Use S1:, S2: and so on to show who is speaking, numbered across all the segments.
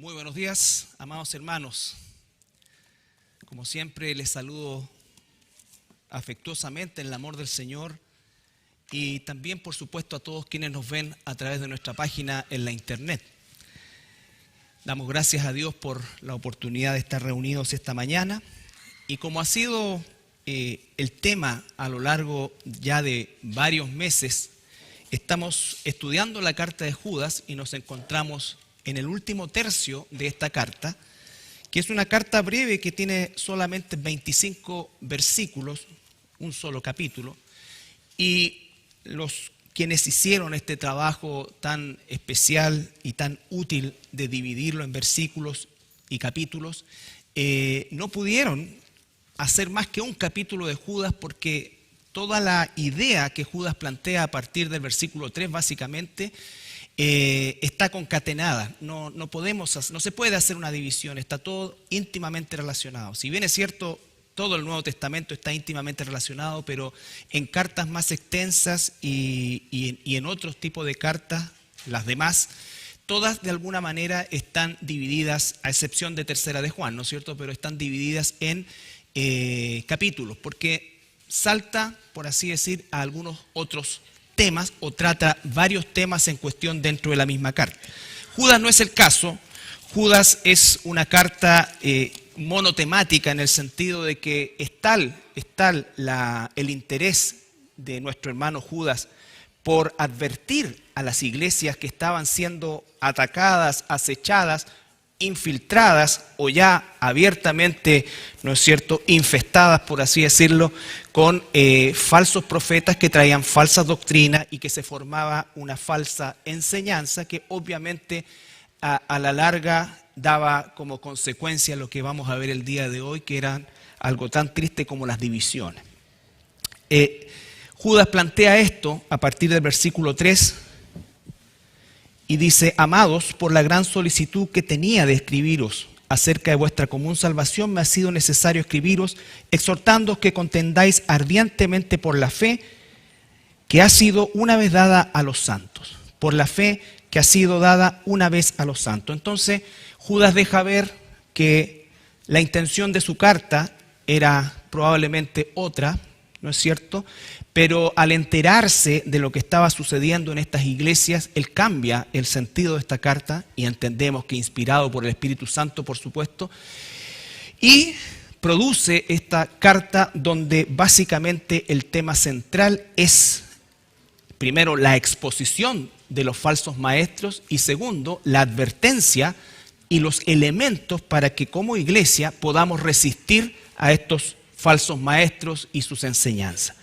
S1: Muy buenos días, amados hermanos. Como siempre, les saludo afectuosamente en el amor del Señor y también, por supuesto, a todos quienes nos ven a través de nuestra página en la internet. Damos gracias a Dios por la oportunidad de estar reunidos esta mañana y como ha sido el tema a lo largo ya de varios meses, estamos estudiando la carta de Judas y nos encontramos en el último tercio de esta carta, que es una carta breve que tiene solamente 25 versículos, un solo capítulo, y los quienes hicieron este trabajo tan especial y tan útil de dividirlo en versículos y capítulos, no pudieron hacer más que un capítulo de Judas porque toda la idea que Judas plantea a partir del versículo 3 básicamente está concatenada, no se puede hacer una división, está todo íntimamente relacionado. Si bien es cierto, todo el Nuevo Testamento está íntimamente relacionado, pero en cartas más extensas y en otros tipos de cartas, las demás, todas de alguna manera están divididas, a excepción de Tercera de Juan, ¿no es cierto? Pero están divididas en capítulos, porque salta, por así decir, a algunos otros temas o trata varios temas en cuestión dentro de la misma carta. Judas no es el caso. Judas es una carta monotemática en el sentido de que es tal el interés de nuestro hermano Judas por advertir a las iglesias que estaban siendo atacadas, acechadas, infiltradas o ya abiertamente, ¿no es cierto?, infestadas, por así decirlo, con falsos profetas que traían falsas doctrinas y que se formaba una falsa enseñanza que obviamente a la larga daba como consecuencia lo que vamos a ver el día de hoy, que era algo tan triste como las divisiones. Judas plantea esto a partir del versículo 3 y dice: amados, por la gran solicitud que tenía de escribiros acerca de vuestra común salvación, me ha sido necesario escribiros, exhortándoos que contendáis ardientemente por la fe que ha sido una vez dada a los santos. Por la fe que ha sido dada una vez a los santos. Entonces, Judas deja ver que la intención de su carta era probablemente otra, ¿no es cierto? Pero al enterarse de lo que estaba sucediendo en estas iglesias, él cambia el sentido de esta carta y entendemos que inspirado por el Espíritu Santo, por supuesto, y produce esta carta donde básicamente el tema central es, primero, la exposición de los falsos maestros y segundo, la advertencia y los elementos para que como iglesia podamos resistir a estos falsos maestros y sus enseñanzas.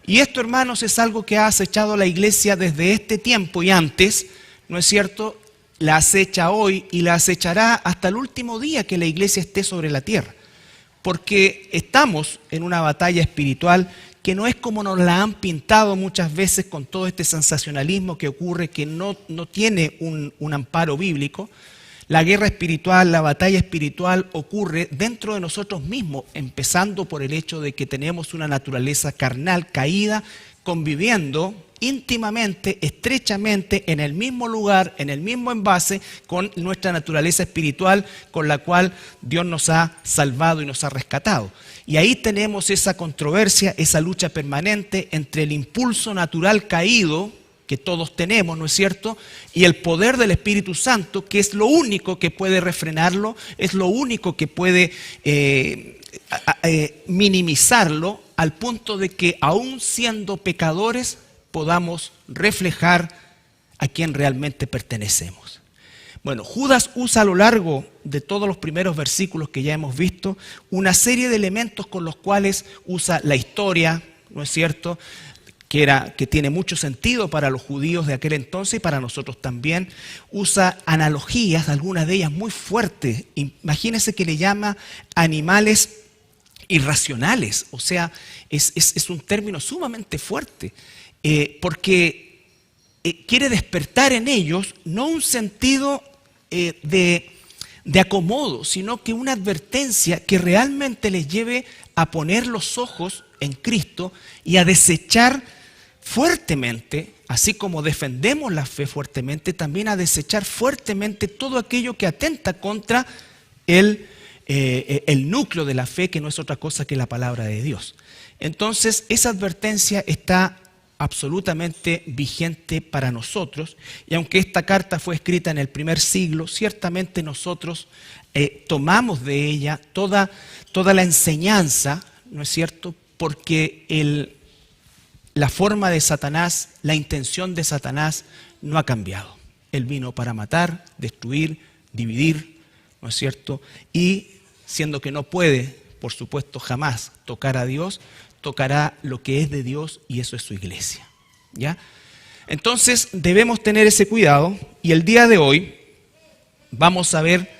S1: Y esto, hermanos, es algo que ha acechado a la iglesia desde este tiempo y antes, ¿no es cierto? La acecha hoy y la acechará hasta el último día que la iglesia esté sobre la tierra. Porque estamos en una batalla espiritual que no es como nos la han pintado muchas veces con todo este sensacionalismo que ocurre, que no tiene un amparo bíblico. La guerra espiritual, la batalla espiritual ocurre dentro de nosotros mismos, empezando por el hecho de que tenemos una naturaleza carnal caída, conviviendo íntimamente, estrechamente, en el mismo lugar, en el mismo envase, con nuestra naturaleza espiritual, con la cual Dios nos ha salvado y nos ha rescatado. Y ahí tenemos esa controversia, esa lucha permanente entre el impulso natural caído, que todos tenemos, ¿no es cierto?, y el poder del Espíritu Santo, que es lo único que puede refrenarlo, es lo único que puede minimizarlo, al punto de que aún siendo pecadores podamos reflejar a quien realmente pertenecemos. Bueno, Judas usa a lo largo de todos los primeros versículos que ya hemos visto una serie de elementos con los cuales usa la historia, ¿no es cierto?, que tiene mucho sentido para los judíos de aquel entonces y para nosotros también. Usa analogías, algunas de ellas muy fuertes. Imagínense que le llama animales irracionales. O sea, es un término sumamente fuerte, porque quiere despertar en ellos no un sentido de acomodo, sino que una advertencia que realmente les lleve a poner los ojos en Cristo y a desechar fuertemente así como defendemos la fe fuertemente, también a desechar fuertemente todo aquello que atenta contra el núcleo de la fe, que no es otra cosa que la palabra de Dios. Entonces, esa advertencia está absolutamente vigente para nosotros, y aunque esta carta fue escrita en el primer siglo, ciertamente nosotros tomamos de ella toda la enseñanza, ¿no es cierto? Porque la forma de Satanás, la intención de Satanás no ha cambiado. Él vino para matar, destruir, dividir, ¿no es cierto? Y siendo que no puede, por supuesto, jamás tocar a Dios, tocará lo que es de Dios, y eso es su iglesia, ¿ya? Entonces debemos tener ese cuidado, y el día de hoy vamos a ver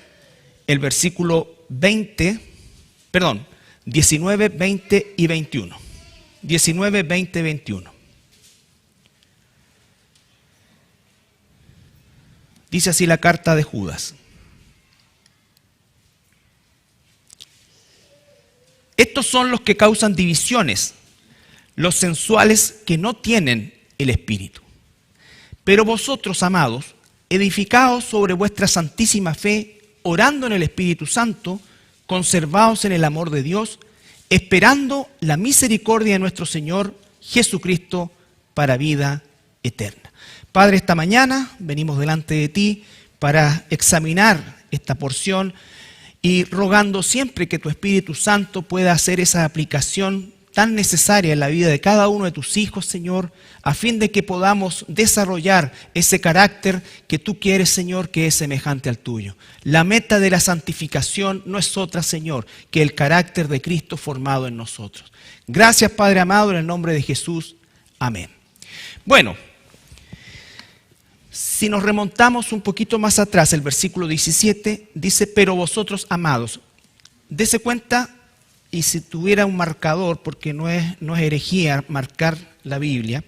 S1: el versículo 19, 20 y 21. 19, 20, 21. Dice así la carta de Judas. Estos son los que causan divisiones, los sensuales que no tienen el Espíritu. Pero vosotros, amados, edificaos sobre vuestra santísima fe, orando en el Espíritu Santo, conservaos en el amor de Dios, esperando la misericordia de nuestro Señor Jesucristo para vida eterna. Padre, esta mañana venimos delante de ti para examinar esta porción y rogando siempre que tu Espíritu Santo pueda hacer esa aplicación tan necesaria en la vida de cada uno de tus hijos, Señor, a fin de que podamos desarrollar ese carácter que tú quieres, Señor, que es semejante al tuyo. La meta de la santificación no es otra, Señor, que el carácter de Cristo formado en nosotros. Gracias, Padre amado, en el nombre de Jesús. Amén. Bueno, si nos remontamos un poquito más atrás, el versículo 17 dice, pero vosotros, amados, dese cuenta. Y si tuviera un marcador, porque no es herejía marcar la Biblia,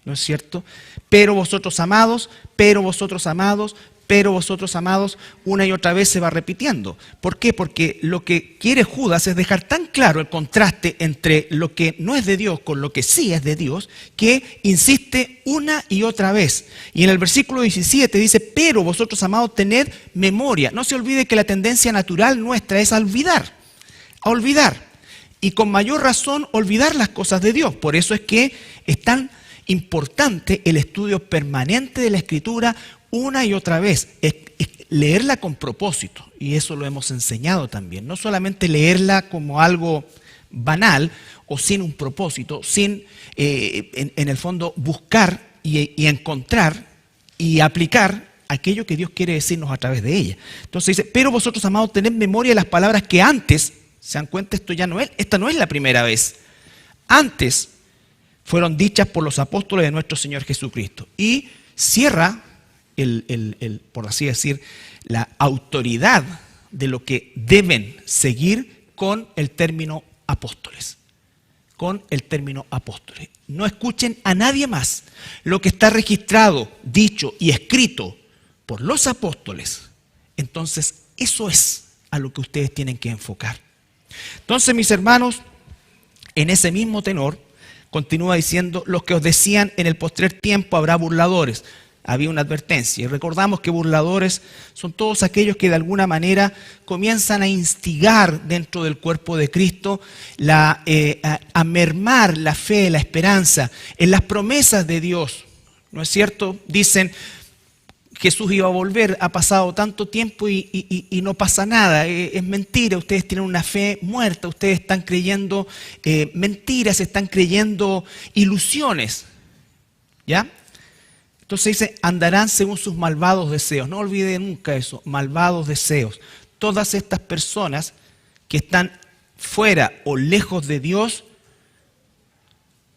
S1: ¿no es cierto? Pero vosotros amados, pero vosotros amados, pero vosotros amados, una y otra vez se va repitiendo. ¿Por qué? Porque lo que quiere Judas es dejar tan claro el contraste entre lo que no es de Dios con lo que sí es de Dios, que insiste una y otra vez. Y en el versículo 17 dice, pero vosotros amados, tened memoria. No se olvide que la tendencia natural nuestra es a olvidar. Y con mayor razón olvidar las cosas de Dios. Por eso es que es tan importante el estudio permanente de la Escritura una y otra vez. Es leerla con propósito, y eso lo hemos enseñado también. No solamente leerla como algo banal o sin un propósito, sin en el fondo buscar y encontrar y aplicar aquello que Dios quiere decirnos a través de ella. Entonces dice, pero vosotros, amados, tened memoria de las palabras que antes, se dan cuenta, esta no es la primera vez. Antes fueron dichas por los apóstoles de nuestro Señor Jesucristo. Y cierra, por así decir, la autoridad de lo que deben seguir con el término apóstoles. Con el término apóstoles. No escuchen a nadie más. Lo que está registrado, dicho y escrito por los apóstoles, entonces eso es a lo que ustedes tienen que enfocar. Entonces, mis hermanos, en ese mismo tenor, continúa diciendo, los que os decían en el postrer tiempo habrá burladores. Había una advertencia, y recordamos que burladores son todos aquellos que de alguna manera comienzan a instigar dentro del cuerpo de Cristo a mermar la fe, la esperanza en las promesas de Dios. ¿No es cierto? Dicen, Jesús iba a volver, ha pasado tanto tiempo y no pasa nada, es mentira, ustedes tienen una fe muerta, ustedes están creyendo mentiras, están creyendo ilusiones, ¿ya? Entonces dice, andarán según sus malvados deseos, no olvide nunca eso, malvados deseos. Todas estas personas que están fuera o lejos de Dios,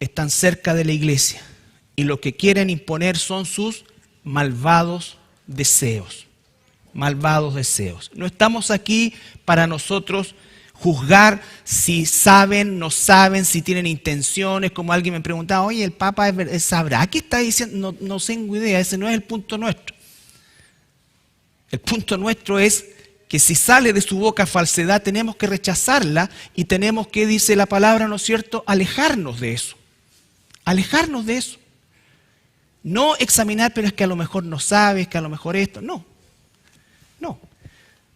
S1: están cerca de la iglesia y lo que quieren imponer son sus malvados deseos. Malvados deseos. No estamos aquí para nosotros juzgar si saben, no saben, si tienen intenciones, como alguien me preguntaba, oye, el Papa sabrá qué está diciendo. No tengo idea, ese no es el punto nuestro. El punto nuestro es que si sale de su boca falsedad, tenemos que rechazarla y tenemos que, dice la palabra, ¿no es cierto?, alejarnos de eso. Alejarnos de eso. No examinar, pero es que a lo mejor no sabes, que a lo mejor esto. No.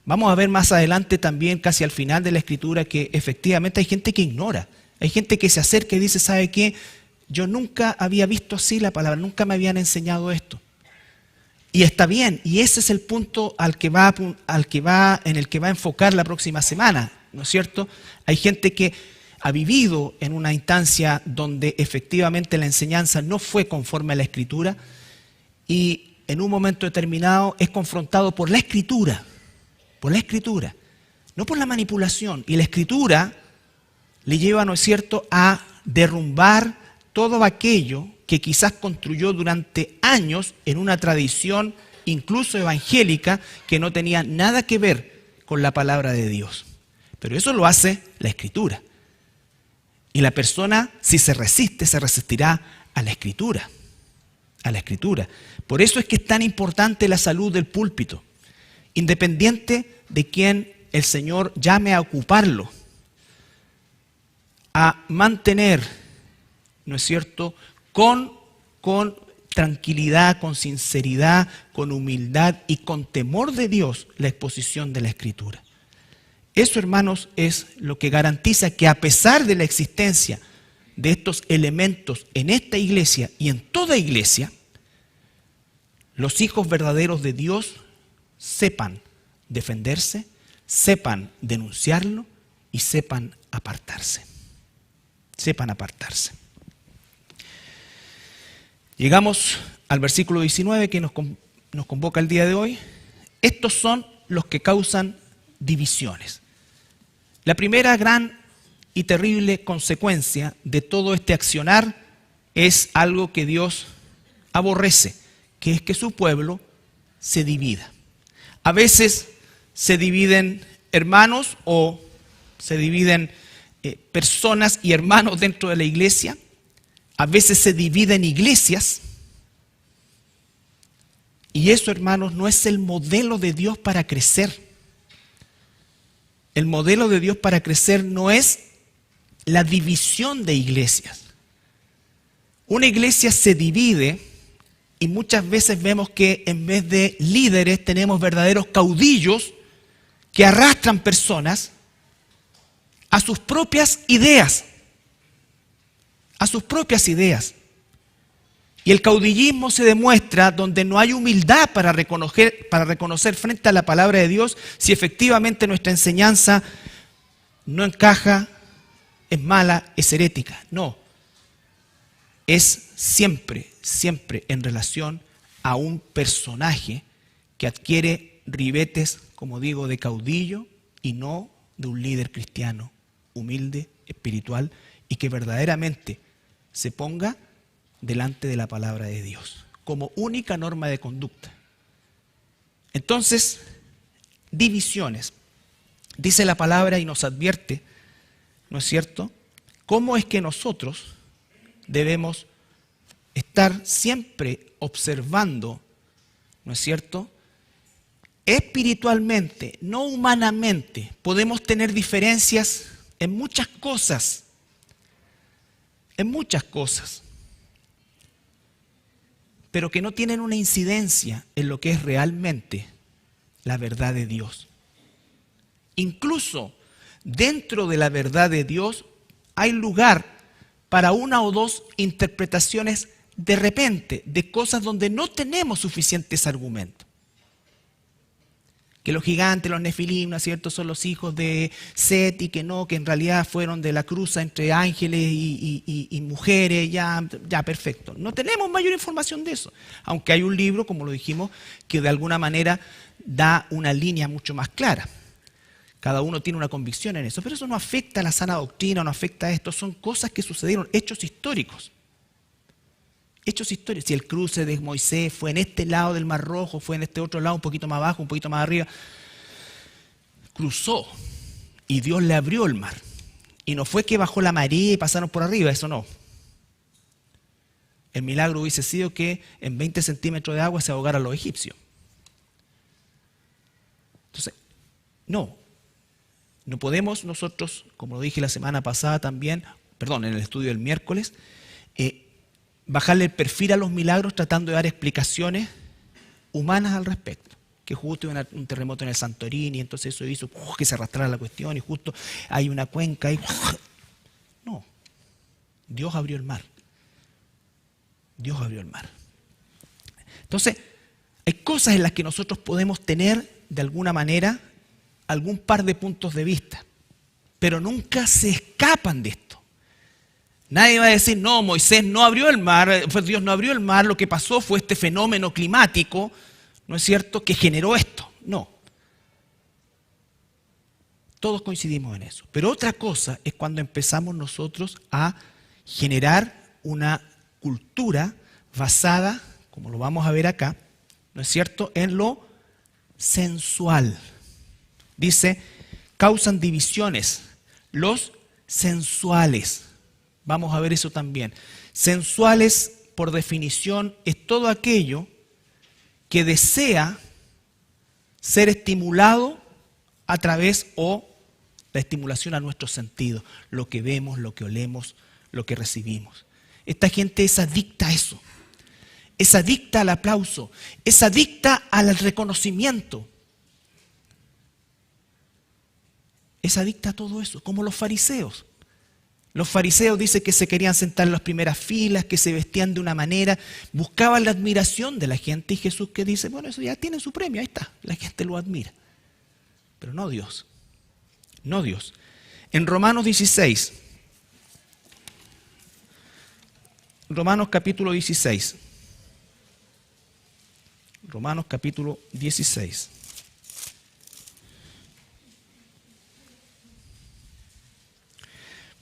S1: Vamos a ver más adelante también, casi al final de la Escritura, que efectivamente hay gente que ignora. Hay gente que se acerca y dice, ¿sabe qué? Yo nunca había visto así la palabra, nunca me habían enseñado esto. Y está bien, y ese es el punto en el que va a enfocar la próxima semana, ¿no es cierto? Hay gente que ha vivido en una instancia donde efectivamente la enseñanza no fue conforme a la Escritura y en un momento determinado es confrontado por la Escritura, no por la manipulación. Y la Escritura le lleva, ¿no es cierto?, a derrumbar todo aquello que quizás construyó durante años en una tradición incluso evangélica que no tenía nada que ver con la palabra de Dios. Pero eso lo hace la Escritura. Y la persona, si se resiste, se resistirá a la Escritura. A la Escritura. Por eso es que es tan importante la salud del púlpito. Independiente de quién el Señor llame a ocuparlo, a mantener, ¿no es cierto?, con tranquilidad, con sinceridad, con humildad y con temor de Dios la exposición de la Escritura. Eso, hermanos, es lo que garantiza que a pesar de la existencia de estos elementos en esta iglesia y en toda iglesia, los hijos verdaderos de Dios sepan defenderse, sepan denunciarlo y sepan apartarse. Sepan apartarse. Llegamos al versículo 19 que nos convoca el día de hoy. Estos son los que causan divisiones. La primera gran y terrible consecuencia de todo este accionar es algo que Dios aborrece, que es que su pueblo se divida. A veces se dividen hermanos o se dividen personas y hermanos dentro de la iglesia. A veces se dividen iglesias. Y eso, hermanos, no es el modelo de Dios para crecer. El modelo de Dios para crecer no es la división de iglesias. Una iglesia se divide y muchas veces vemos que en vez de líderes tenemos verdaderos caudillos que arrastran personas a sus propias ideas. A sus propias ideas. Y el caudillismo se demuestra donde no hay humildad para reconocer frente a la palabra de Dios si efectivamente nuestra enseñanza no encaja, es mala, es herética. No. Es siempre en relación a un personaje que adquiere ribetes, como digo, de caudillo y no de un líder cristiano, humilde, espiritual y que verdaderamente se ponga delante de la palabra de Dios como única norma de conducta. Entonces, divisiones. Dice la palabra y nos advierte, ¿no es cierto?, cómo es que nosotros debemos estar siempre observando, ¿no es cierto?, espiritualmente, no humanamente. Podemos tener diferencias en muchas cosas, pero que no tienen una incidencia en lo que es realmente la verdad de Dios. Incluso dentro de la verdad de Dios hay lugar para una o dos interpretaciones de repente de cosas donde no tenemos suficientes argumentos. Que los gigantes, los nefilim, ¿no es cierto?, son los hijos de Set y que no, que en realidad fueron de la cruza entre ángeles y mujeres, ya perfecto. No tenemos mayor información de eso, aunque hay un libro, como lo dijimos, que de alguna manera da una línea mucho más clara. Cada uno tiene una convicción en eso, pero eso no afecta a la sana doctrina, no afecta a esto, son cosas que sucedieron, hechos históricos. Hechos históricos. Si el cruce de Moisés fue en este lado del Mar Rojo, fue en este otro lado, un poquito más abajo, un poquito más arriba, cruzó y Dios le abrió el mar. Y no fue que bajó la marea y pasaron por arriba, eso no. El milagro hubiese sido que en 20 centímetros de agua se ahogaran los egipcios. Entonces, no podemos nosotros, como lo dije la semana pasada también, en el estudio del miércoles, bajarle el perfil a los milagros tratando de dar explicaciones humanas al respecto. Que justo hubo un terremoto en el Santorini, entonces eso hizo que se arrastrara la cuestión y justo hay una cuenca y... No, Dios abrió el mar. Dios abrió el mar. Entonces, hay cosas en las que nosotros podemos tener, de alguna manera, algún par de puntos de vista, pero nunca se escapan de esto. Nadie va a decir, no, Moisés no abrió el mar, Dios no abrió el mar, lo que pasó fue este fenómeno climático, ¿no es cierto?, que generó esto. No. Todos coincidimos en eso. Pero otra cosa es cuando empezamos nosotros a generar una cultura basada, como lo vamos a ver acá, ¿no es cierto?, en lo sensual. Dice, causan divisiones, los sensuales. Vamos a ver eso también. Sensuales, por definición, es todo aquello que desea ser estimulado a través o la estimulación a nuestros sentidos, lo que vemos, lo que olemos, lo que recibimos. Esta gente es adicta a eso, es adicta al aplauso, es adicta al reconocimiento, es adicta a todo eso, como los fariseos. Los fariseos dicen que se querían sentar en las primeras filas, que se vestían de una manera, buscaban la admiración de la gente, y Jesús que dice, bueno, eso ya tiene su premio, ahí está, la gente lo admira. Pero no Dios, no Dios. En Romanos 16, Romanos capítulo 16, Romanos capítulo 16.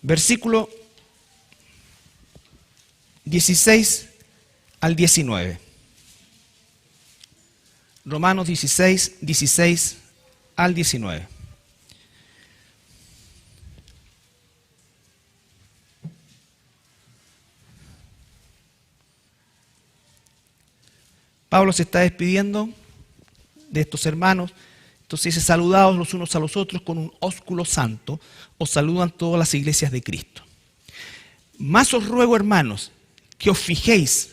S1: Versículo 16 al 19. Romanos 16, 16 al 19. Pablo se está despidiendo de estos hermanos. Entonces dice, saludaos los unos a los otros con un ósculo santo, os saludan todas las iglesias de Cristo. Más os ruego, hermanos, que os fijéis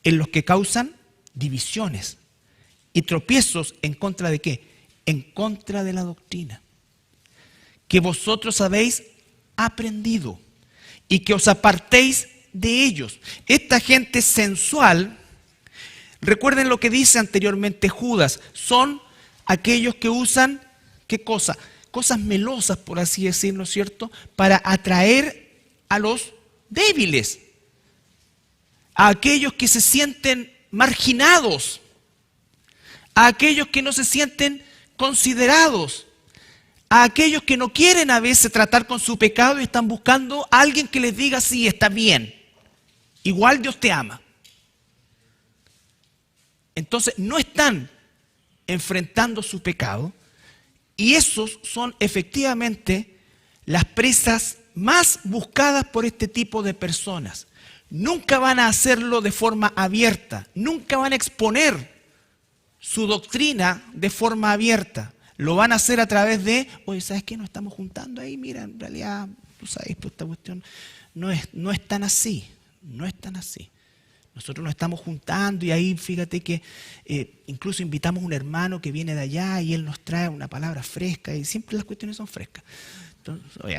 S1: en los que causan divisiones y tropiezos en contra de ¿qué? En contra de la doctrina, que vosotros habéis aprendido y que os apartéis de ellos. Esta gente sensual, recuerden lo que dice anteriormente Judas, son aquellos que usan, ¿qué cosa? Cosas melosas, por así decirlo, ¿no es cierto?, para atraer a los débiles, a aquellos que se sienten marginados, a aquellos que no se sienten considerados, a aquellos que no quieren a veces tratar con su pecado y están buscando a alguien que les diga, sí, está bien, igual Dios te ama. Entonces no están enfrentando su pecado, y esos son efectivamente las presas más buscadas por este tipo de personas. Nunca van a hacerlo de forma abierta, nunca van a exponer su doctrina de forma abierta. Lo van a hacer a través de, oye, ¿sabes qué? Nos estamos juntando ahí, mira, en realidad, tú sabes, pues esta cuestión no es tan así, no es tan así. Nosotros nos estamos juntando y ahí fíjate que incluso invitamos a un hermano que viene de allá y él nos trae una palabra fresca y siempre las cuestiones son frescas. Entonces, oye,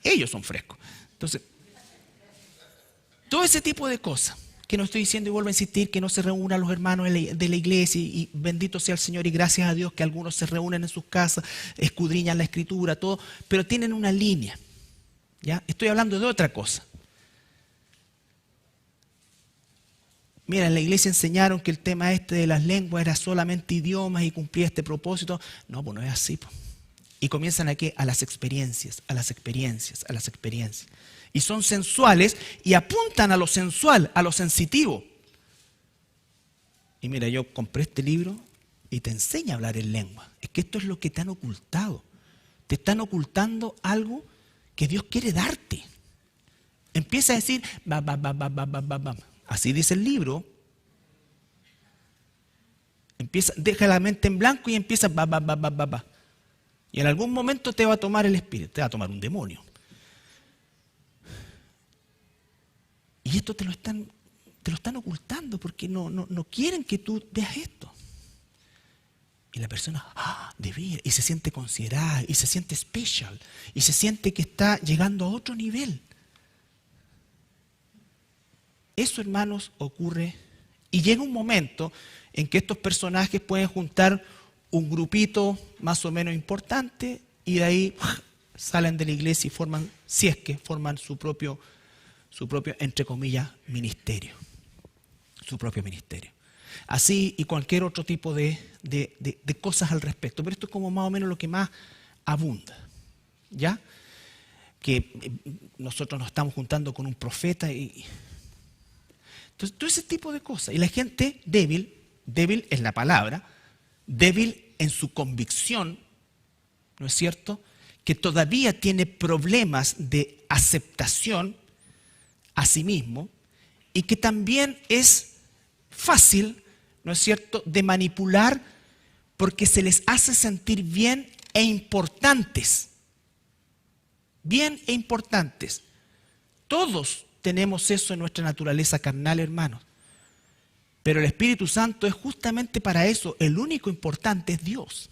S1: ellos son frescos. Entonces, todo ese tipo de cosas que no estoy diciendo y vuelvo a insistir que no se reúnan los hermanos de la iglesia y bendito sea el Señor y gracias a Dios que algunos se reúnen en sus casas, escudriñan la escritura, todo, pero tienen una línea. ¿Ya? Estoy hablando de otra cosa. Mira, en la iglesia enseñaron que el tema este de las lenguas era solamente idiomas y cumplía este propósito. No, pues no es así. Pues. Y comienzan aquí a las experiencias, a las experiencias, a las experiencias. Y son sensuales y apuntan a lo sensual, a lo sensitivo. Y mira, yo compré este libro y te enseña a hablar en lengua. Es que esto es lo que te han ocultado. Te están ocultando algo que Dios quiere darte. Empieza a decir, ba. Así dice el libro. Deja la mente en blanco y empieza ba. Y en algún momento te va a tomar el espíritu, te va a tomar un demonio. Y esto te lo están te lo están ocultando porque no quieren que tú veas esto. Y la persona, debería, y se siente considerada, y se siente especial, y se siente que está llegando a otro nivel. Eso, hermanos, ocurre, y llega un momento en que estos personajes pueden juntar un grupito más o menos importante, y de ahí salen de la iglesia y forman, si es que forman su propio, entre comillas, ministerio. Su propio ministerio. Así y cualquier otro tipo de cosas al respecto. Pero esto es como más o menos lo que más abunda. ¿Ya? Que nosotros nos estamos juntando con un profeta y... Entonces, todo ese tipo de cosas. Y la gente débil es la palabra, débil en su convicción, ¿no es cierto?, que todavía tiene problemas de aceptación a sí mismo y que también es fácil, ¿no es cierto?, de manipular porque se les hace sentir bien e importantes. Bien e importantes. Todos tenemos eso en nuestra naturaleza carnal, hermanos. Pero el Espíritu Santo es justamente para eso. El único importante es Dios.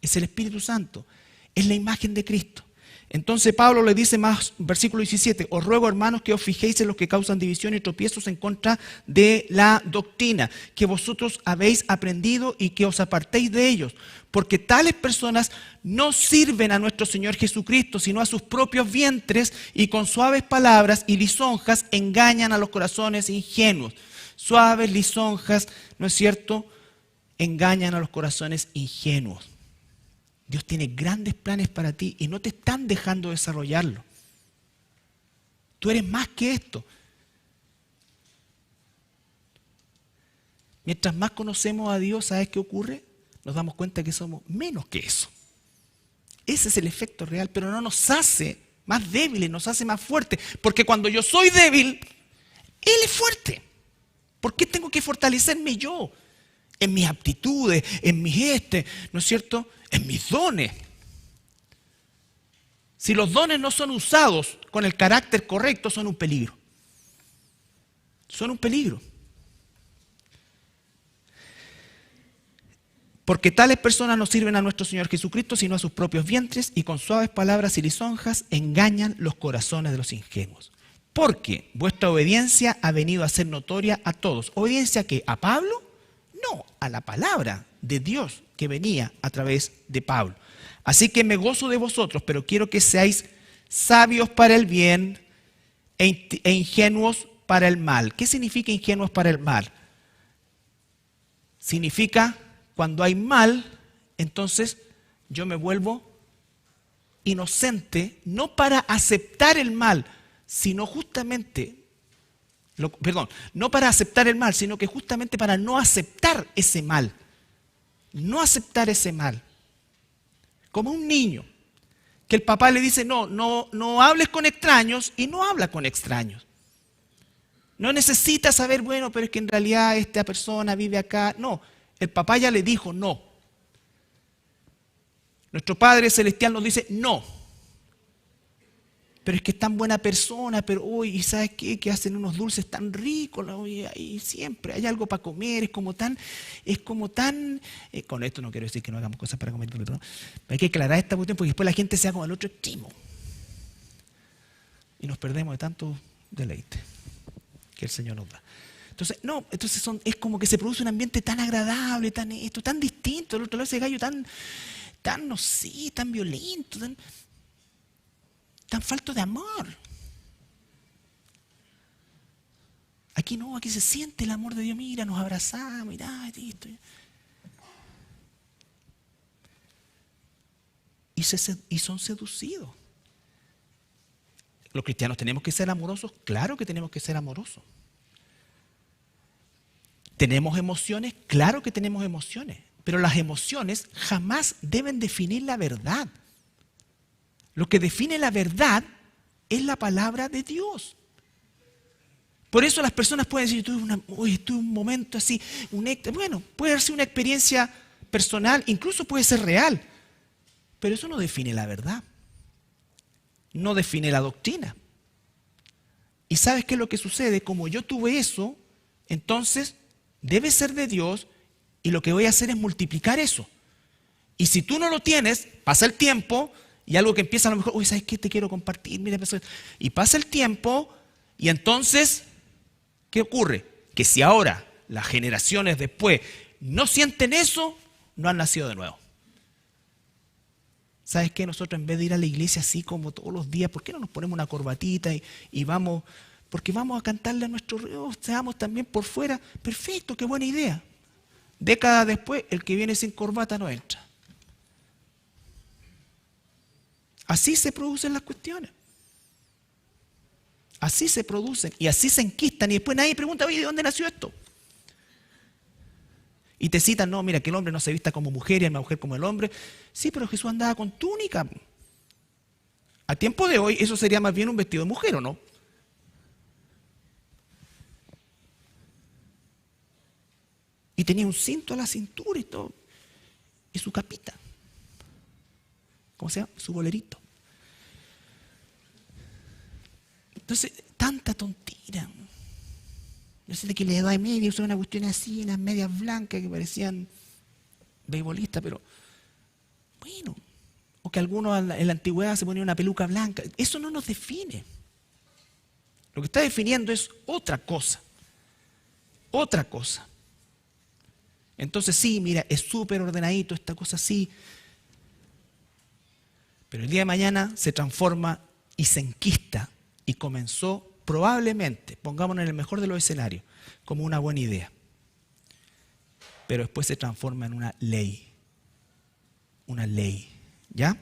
S1: Es el Espíritu Santo. Es la imagen de Cristo. Entonces Pablo le dice más, versículo 17, os ruego, hermanos, que os fijéis en los que causan división y tropiezos en contra de la doctrina, que vosotros habéis aprendido y que os apartéis de ellos, porque tales personas no sirven a nuestro Señor Jesucristo, sino a sus propios vientres, y con suaves palabras y lisonjas engañan a los corazones ingenuos. Suaves lisonjas, ¿no es cierto?, engañan a los corazones ingenuos. Dios tiene grandes planes para ti y no te están dejando desarrollarlo. Tú eres más que esto. Mientras más conocemos a Dios, ¿sabes qué ocurre? Nos damos cuenta que somos menos que eso. Ese es el efecto real, pero no nos hace más débiles, nos hace más fuertes. Porque cuando yo soy débil, Él es fuerte. ¿Por qué tengo que fortalecerme yo? En mis aptitudes, en mis ¿no es cierto?, en mis dones. Si los dones no son usados con el carácter correcto, son un peligro. Son un peligro. Porque tales personas no sirven a nuestro Señor Jesucristo, sino a sus propios vientres, y con suaves palabras y lisonjas engañan los corazones de los ingenuos. Porque vuestra obediencia ha venido a ser notoria a todos. ¿Obediencia a qué? ¿A Pablo? No, a la palabra de Dios que venía a través de Pablo. Así que me gozo de vosotros, pero quiero que seáis sabios para el bien e ingenuos para el mal. ¿Qué significa ingenuos para el mal? Significa cuando hay mal, entonces yo me vuelvo inocente, no para aceptar el mal, sino justamente... no para aceptar el mal, sino que justamente para no aceptar ese mal. No aceptar ese mal. Como un niño, que el papá le dice, no hables con extraños, y no habla con extraños. No necesita saber, bueno, pero es que en realidad esta persona vive acá. No, el papá ya le dijo no. Nuestro Padre Celestial nos dice no. Pero es que es tan buena persona, pero hoy, ¿sabes qué? Que hacen unos dulces tan ricos, y siempre hay algo para comer, es como tan, con esto no quiero decir que no hagamos cosas para comer, pero hay que aclarar esta cuestión porque después la gente se va como al otro extremo. Y nos perdemos de tanto deleite que el Señor nos da. Entonces, es como que se produce un ambiente tan agradable, tan distinto, el otro lado ese gallo tan violento, tan falto de amor. Aquí no, aquí se siente el amor de Dios. Mira, nos abrazamos, mira, esto. Y son seducidos. Los cristianos tenemos que ser amorosos, claro que tenemos que ser amorosos. ¿Tenemos emociones? Claro que tenemos emociones, pero las emociones jamás deben definir la verdad. Lo que define la verdad es la palabra de Dios. Por eso las personas pueden decir, tuve un momento así, bueno, puede ser una experiencia personal, incluso puede ser real, pero eso no define la verdad. No define la doctrina. ¿Y sabes qué es lo que sucede? Como yo tuve eso, entonces debe ser de Dios y lo que voy a hacer es multiplicar eso. Y si tú no lo tienes, pasa el tiempo y algo que empieza a lo mejor, uy, ¿sabes qué? Te quiero compartir, mira, y pasa el tiempo y entonces, ¿qué ocurre? Que si ahora las generaciones después no sienten eso, no han nacido de nuevo. ¿Sabes qué? Nosotros en vez de ir a la iglesia así como todos los días, ¿por qué no nos ponemos una corbatita y vamos? Porque vamos a cantarle a nuestro Dios, seamos también por fuera. Perfecto, qué buena idea. Décadas después, el que viene sin corbata no entra. Así se producen las cuestiones. Así se producen y así se enquistan y después nadie pregunta, oye, ¿de dónde nació esto? Y te citan, no, mira, que el hombre no se vista como mujer y la mujer como el hombre. Sí, pero Jesús andaba con túnica. A tiempo de hoy eso sería más bien un vestido de mujer, ¿o no? Y tenía un cinto a la cintura y todo. Y su capita. ¿Cómo se llama? Su bolerito. Entonces, tanta tontera. No sé de qué le da media, usaba una cuestión así, unas medias blancas que parecían beisbolistas, pero bueno. O que algunos en la antigüedad se ponían una peluca blanca. Eso no nos define. Lo que está definiendo es otra cosa. Otra cosa. Entonces sí, mira, es súper ordenadito esta cosa así. Pero el día de mañana se transforma y se enquista y comenzó probablemente, pongámonos en el mejor de los escenarios, como una buena idea. Pero después se transforma en una ley. Una ley. ¿Ya?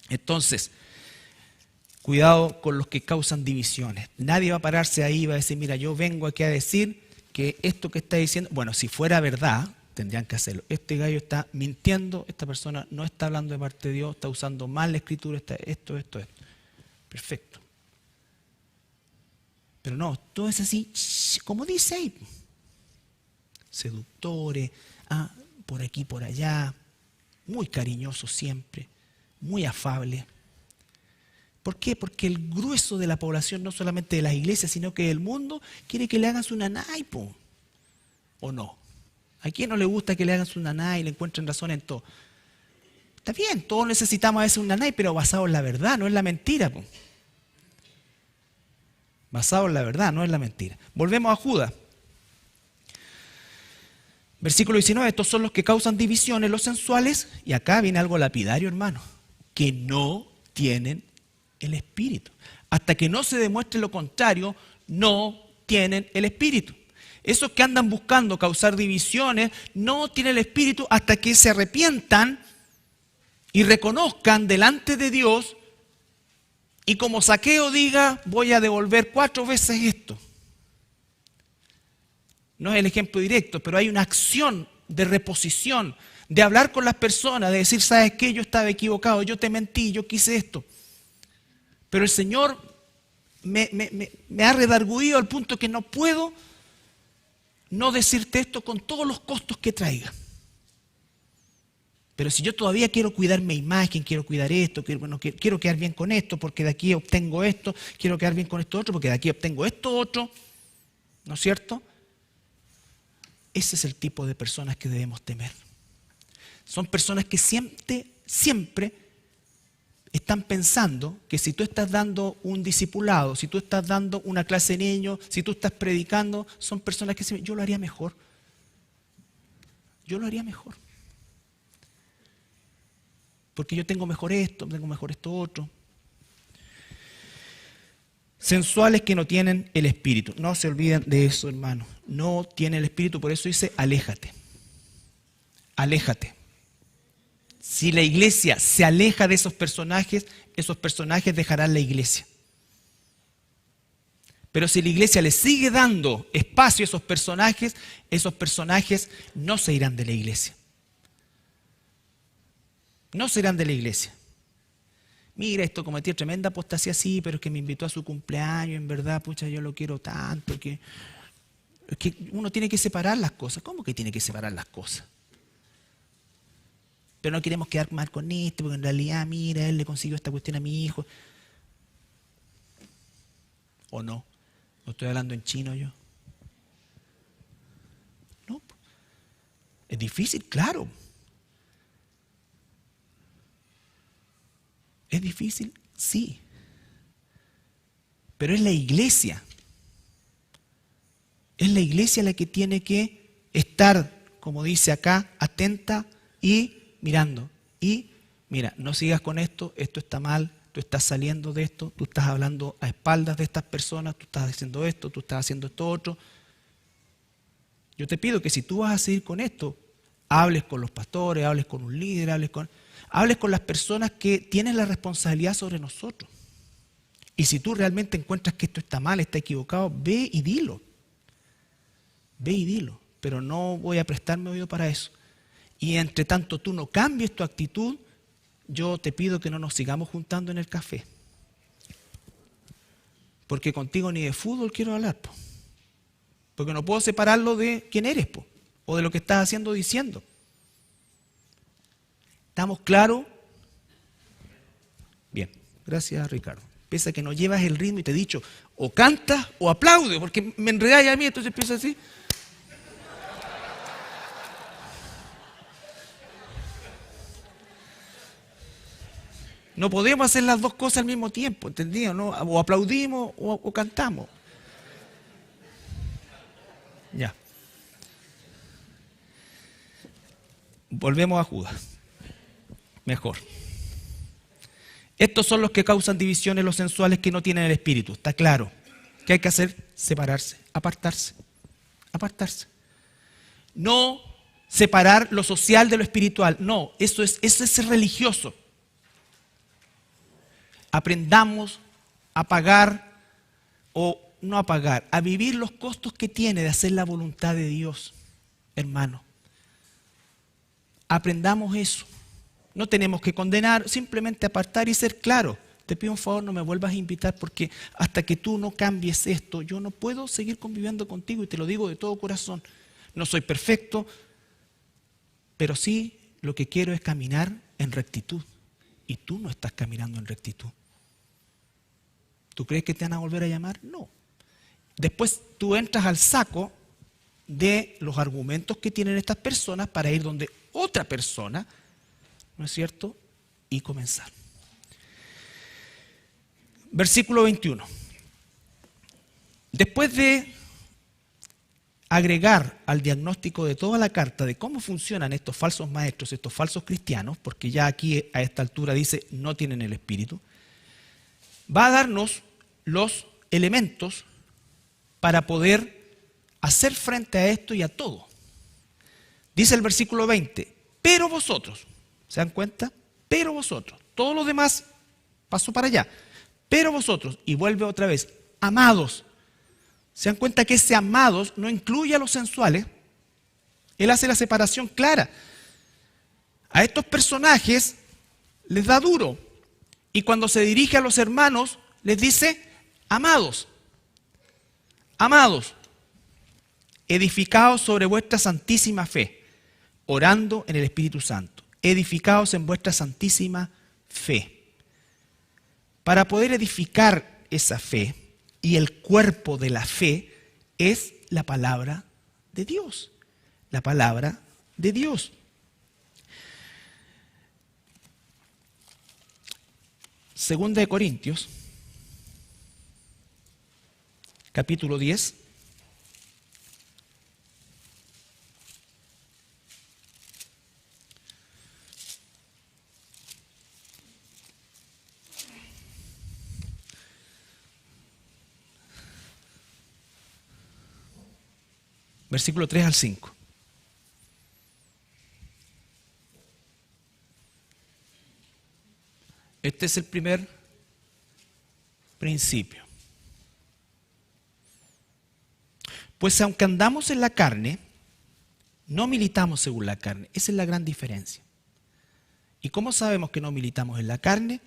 S1: Entonces, cuidado con los que causan divisiones. Nadie va a pararse ahí y va a decir, mira, yo vengo aquí a decir que esto que está diciendo, bueno, si fuera verdad, tendrían que hacerlo. Este gallo está mintiendo, esta persona no está hablando de parte de Dios, está usando mal la escritura, está esto. Perfecto. Pero no, todo es así, como dice ahí. Seductores, por aquí, por allá, muy cariñosos siempre, muy afables. ¿Por qué? Porque el grueso de la población, no solamente de las iglesias, sino que del mundo, quiere que le hagan su nanay, po. ¿O no? ¿A quién no le gusta que le hagan su nanay y le encuentren razón en todo? Está bien, todos necesitamos a veces un nanay, pero basado en la verdad, no en la mentira, po. Basado en la verdad, no en la mentira. Volvemos a Judas. Versículo 19, estos son los que causan divisiones, los sensuales, y acá viene algo lapidario, hermano, que no tienen el Espíritu. Hasta que no se demuestre lo contrario, no tienen el Espíritu. Esos que andan buscando causar divisiones no tienen el Espíritu hasta que se arrepientan y reconozcan delante de Dios y como Zaqueo diga, voy a devolver 4 veces esto. No es el ejemplo directo, pero hay una acción de reposición, de hablar con las personas, de decir, ¿sabes qué? Yo estaba equivocado, yo te mentí, yo quise esto. Pero el Señor me ha redarguido al punto que no puedo no decirte esto con todos los costos que traiga. Pero si yo todavía quiero cuidar mi imagen, quiero cuidar esto, quiero quedar bien con esto, porque de aquí obtengo esto, quiero quedar bien con esto otro, porque de aquí obtengo esto otro, ¿no es cierto? Ese es el tipo de personas que debemos temer. Son personas que siempre están pensando que si tú estás dando un discipulado, si tú estás dando una clase de niños, si tú estás predicando, son personas que dicen, yo lo haría mejor. Yo lo haría mejor. Porque yo tengo mejor esto otro. Sensuales que no tienen el Espíritu. No se olviden de eso, hermano. No tienen el Espíritu, por eso dice, aléjate. Aléjate. Si la iglesia se aleja de esos personajes dejarán la iglesia. Pero si la iglesia le sigue dando espacio a esos personajes no se irán de la iglesia. No se irán de la iglesia. Mira, esto cometió tremenda apostasía, sí, pero es que me invitó a su cumpleaños, en verdad, pucha, yo lo quiero tanto, que uno tiene que separar las cosas. ¿Cómo que tiene que separar las cosas? Pero no queremos quedar mal con esto, porque en realidad, mira, él le consiguió esta cuestión a mi hijo. ¿O no? ¿No estoy hablando en chino yo? difícil, claro. ¿Es difícil? Sí. Pero es la iglesia. Es la iglesia la que tiene que estar, como dice acá, atenta y mirando. Y mira, no sigas con esto, esto está mal, tú estás saliendo de esto, tú estás hablando a espaldas de estas personas, tú estás haciendo esto, tú estás haciendo esto otro. Yo te pido que si tú vas a seguir con esto, hables con los pastores, hables con un líder, hables con las personas que tienen la responsabilidad sobre nosotros. Y si tú realmente encuentras que esto está mal, está equivocado, ve y dilo. Ve y dilo. Pero no voy a prestarme oído para eso. Y entre tanto tú no cambies tu actitud, yo te pido que no nos sigamos juntando en el café. Porque contigo ni de fútbol quiero hablar, po. Porque no puedo separarlo de quién eres, po, o de lo que estás haciendo o diciendo. ¿Estamos claros? Bien, gracias Ricardo. Pese a que no llevas el ritmo y te he dicho, o cantas o aplaudes, porque me enredáis a mí, entonces empiezo así. No podemos hacer las dos cosas al mismo tiempo, ¿entendido? ¿No? O aplaudimos o cantamos. Ya. Volvemos a Judas. Mejor. Estos son los que causan divisiones, los sensuales que no tienen el espíritu. Está claro. ¿Qué hay que hacer? Separarse, apartarse. Apartarse. No separar lo social de lo espiritual. No, eso es ser religioso. Aprendamos a pagar, o no a pagar, a vivir los costos que tiene de hacer la voluntad de Dios, hermano. Aprendamos eso. No tenemos que condenar, simplemente apartar y ser claro. Te pido un favor, no me vuelvas a invitar porque hasta que tú no cambies esto, yo no puedo seguir conviviendo contigo y te lo digo de todo corazón. No soy perfecto, pero sí lo que quiero es caminar en rectitud. Y tú no estás caminando en rectitud. ¿Tú crees que te van a volver a llamar? No. Después tú entras al saco de los argumentos que tienen estas personas para ir donde otra persona, ¿no es cierto? Y comenzar. Versículo 21. Después de agregar al diagnóstico de toda la carta de cómo funcionan estos falsos maestros, estos falsos cristianos, porque ya aquí a esta altura dice no tienen el espíritu, va a darnos los elementos para poder hacer frente a esto y a todo. Dice el versículo 20, pero vosotros, ¿se dan cuenta? Pero vosotros, todos los demás pasó para allá, pero vosotros, y vuelve otra vez, amados. ¿Se dan cuenta que ese amados no incluye a los sensuales? Él hace la separación clara. A estos personajes les da duro. Y cuando se dirige a los hermanos, les dice, amados, amados, edificaos sobre vuestra santísima fe, orando en el Espíritu Santo. Edificaos en vuestra santísima fe. Para poder edificar esa fe, y el cuerpo de la fe es la palabra de Dios. La palabra de Dios. Segunda de Corintios, capítulo 10. Versículo 3 al 5. Este es el primer principio. Pues aunque andamos en la carne, no militamos según la carne. Esa es la gran diferencia. ¿Y cómo sabemos que no militamos en la carne?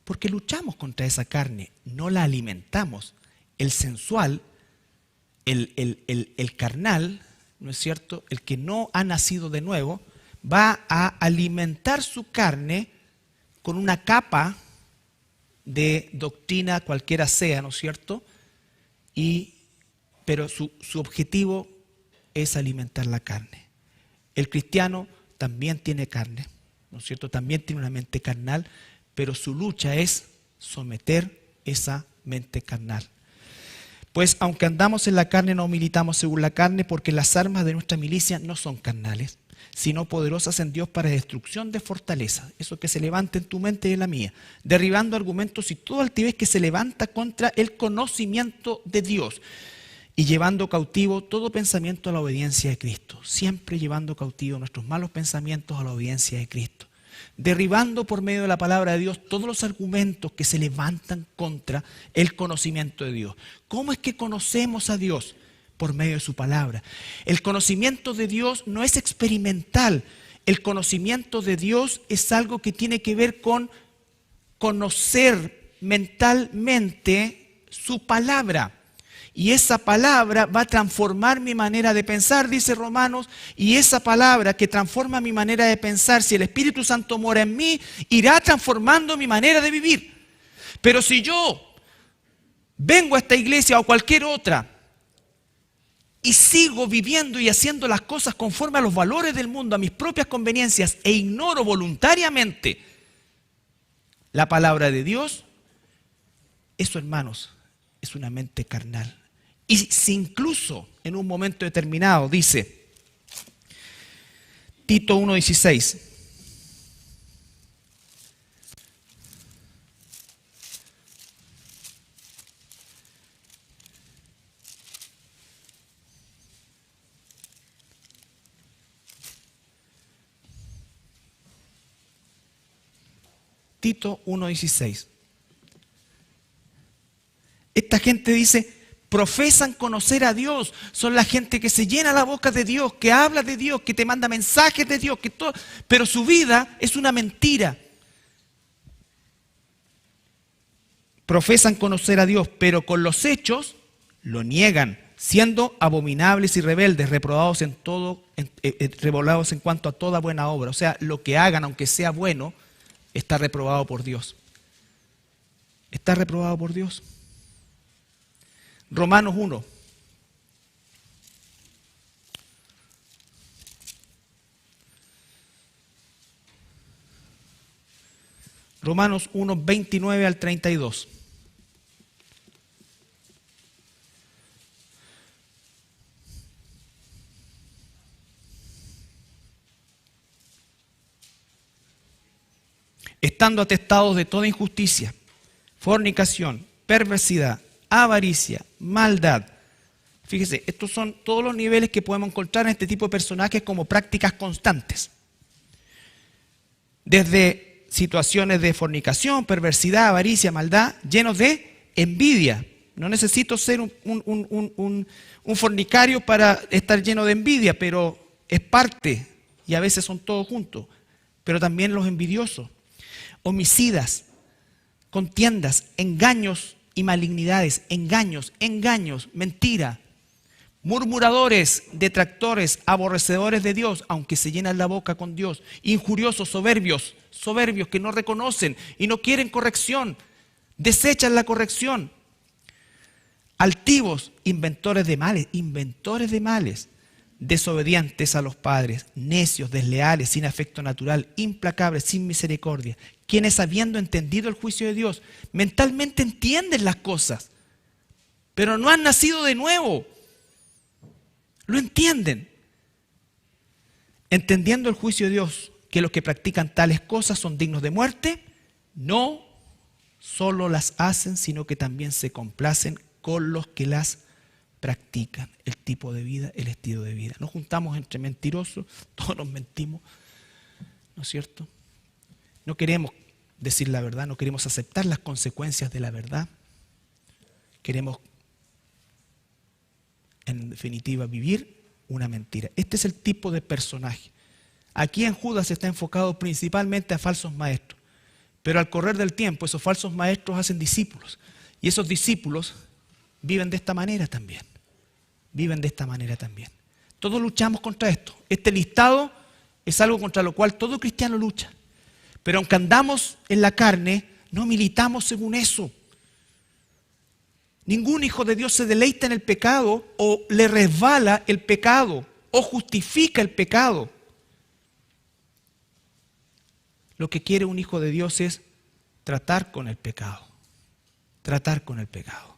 S1: Porque luchamos contra esa carne, no la alimentamos. El sensual, el carnal, ¿no es cierto? El que no ha nacido de nuevo, va a alimentar su carne con una capa de doctrina cualquiera sea, ¿no es cierto? Pero su objetivo es alimentar la carne. El cristiano también tiene carne, ¿no es cierto? También tiene una mente carnal, pero su lucha es someter esa mente carnal. Pues aunque andamos en la carne, no militamos según la carne, porque las armas de nuestra milicia no son carnales, sino poderosas en Dios para destrucción de fortaleza. Eso que se levanta en tu mente y en la mía, derribando argumentos y toda altivez que se levanta contra el conocimiento de Dios, y llevando cautivo todo pensamiento a la obediencia de Cristo. Siempre llevando cautivo nuestros malos pensamientos a la obediencia de Cristo. Derribando por medio de la palabra de Dios todos los argumentos que se levantan contra el conocimiento de Dios. ¿Cómo es que conocemos a Dios? Por medio de su palabra. El conocimiento de Dios no es experimental. El conocimiento de Dios es algo que tiene que ver con conocer mentalmente su palabra. Y esa palabra va a transformar mi manera de pensar, dice Romanos, y esa palabra que transforma mi manera de pensar, si el Espíritu Santo mora en mí, irá transformando mi manera de vivir. Pero si yo vengo a esta iglesia o cualquier otra y sigo viviendo y haciendo las cosas conforme a los valores del mundo, a mis propias conveniencias, e ignoro voluntariamente la palabra de Dios, eso, hermanos, es una mente carnal. Y si incluso en un momento determinado, dice Tito 1:16, Tito 1:16. Esta gente dice, profesan conocer a Dios, son la gente que se llena la boca de Dios, que habla de Dios, que te manda mensajes de Dios, que todo, pero su vida es una mentira. Profesan conocer a Dios, pero con los hechos lo niegan, siendo abominables y rebeldes, reprobados en todo, reprobados en cuanto a toda buena obra. O sea, lo que hagan, aunque sea bueno, está reprobado por Dios. Está reprobado por Dios. Romanos 1. Romanos 1, 29 al 32. Estando atestados de toda injusticia, fornicación, perversidad, avaricia, maldad. Fíjese, estos son todos los niveles que podemos encontrar en este tipo de personajes como prácticas constantes. Desde situaciones de fornicación, perversidad, avaricia, maldad, llenos de envidia. No necesito ser un fornicario para estar lleno de envidia, pero es parte, y a veces son todos juntos. Pero también los envidiosos, homicidas, contiendas, engaños y malignidades, engaños, mentira, murmuradores, detractores, aborrecedores de Dios, aunque se llenan la boca con Dios, injuriosos, soberbios que no reconocen y no quieren corrección, desechan la corrección, altivos, inventores de males, desobedientes a los padres, necios, desleales, sin afecto natural, implacables, sin misericordia, quienes habiendo entendido el juicio de Dios, mentalmente entienden las cosas, pero no han nacido de nuevo. Lo entienden. Entendiendo el juicio de Dios, que los que practican tales cosas son dignos de muerte, no solo las hacen, sino que también se complacen con los que las practican. El tipo de vida, el estilo de vida. Nos juntamos entre mentirosos, todos nos mentimos, ¿no es cierto? No queremos decir la verdad, no queremos aceptar las consecuencias de la verdad. Queremos, en definitiva, vivir una mentira. Este es el tipo de personaje. Aquí en Judas está enfocado principalmente a falsos maestros. Pero al correr del tiempo, esos falsos maestros hacen discípulos. Y esos discípulos viven de esta manera también. Viven de esta manera también. Todos luchamos contra esto. Este listado es algo contra lo cual todo cristiano lucha. Pero aunque andamos en la carne, no militamos según eso. Ningún hijo de Dios se deleita en el pecado o le resbala el pecado o justifica el pecado. lo que quiere un hijo de Dios es tratar con el pecado. Tratar con el pecado.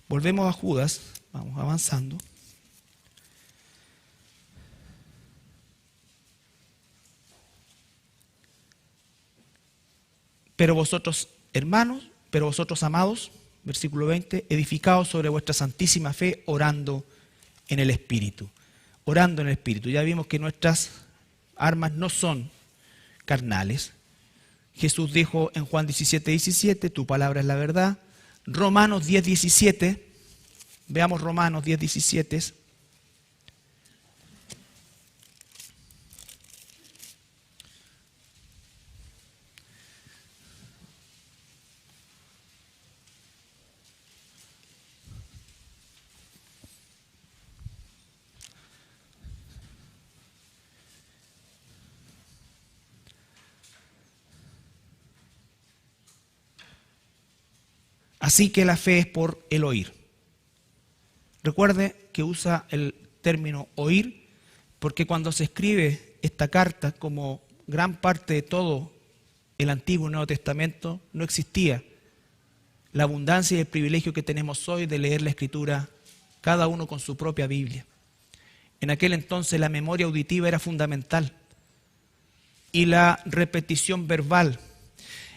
S1: Volvemos a Judas, vamos avanzando. Pero vosotros, hermanos, pero vosotros, amados, versículo 20, edificados sobre vuestra santísima fe, orando en el Espíritu. Orando en el Espíritu. Ya vimos que nuestras armas no son carnales. Jesús dijo en Juan 17:17, tu palabra es la verdad. Romanos 10:17, veamos Romanos 10:17. Así que la fe es por el oír. Recuerde que usa el término oír, porque cuando se escribe esta carta, como gran parte de todo el Antiguo y Nuevo Testamento, no existía la abundancia y el privilegio que tenemos hoy de leer la Escritura, cada uno con su propia Biblia. En aquel entonces la memoria auditiva era fundamental y la repetición verbal.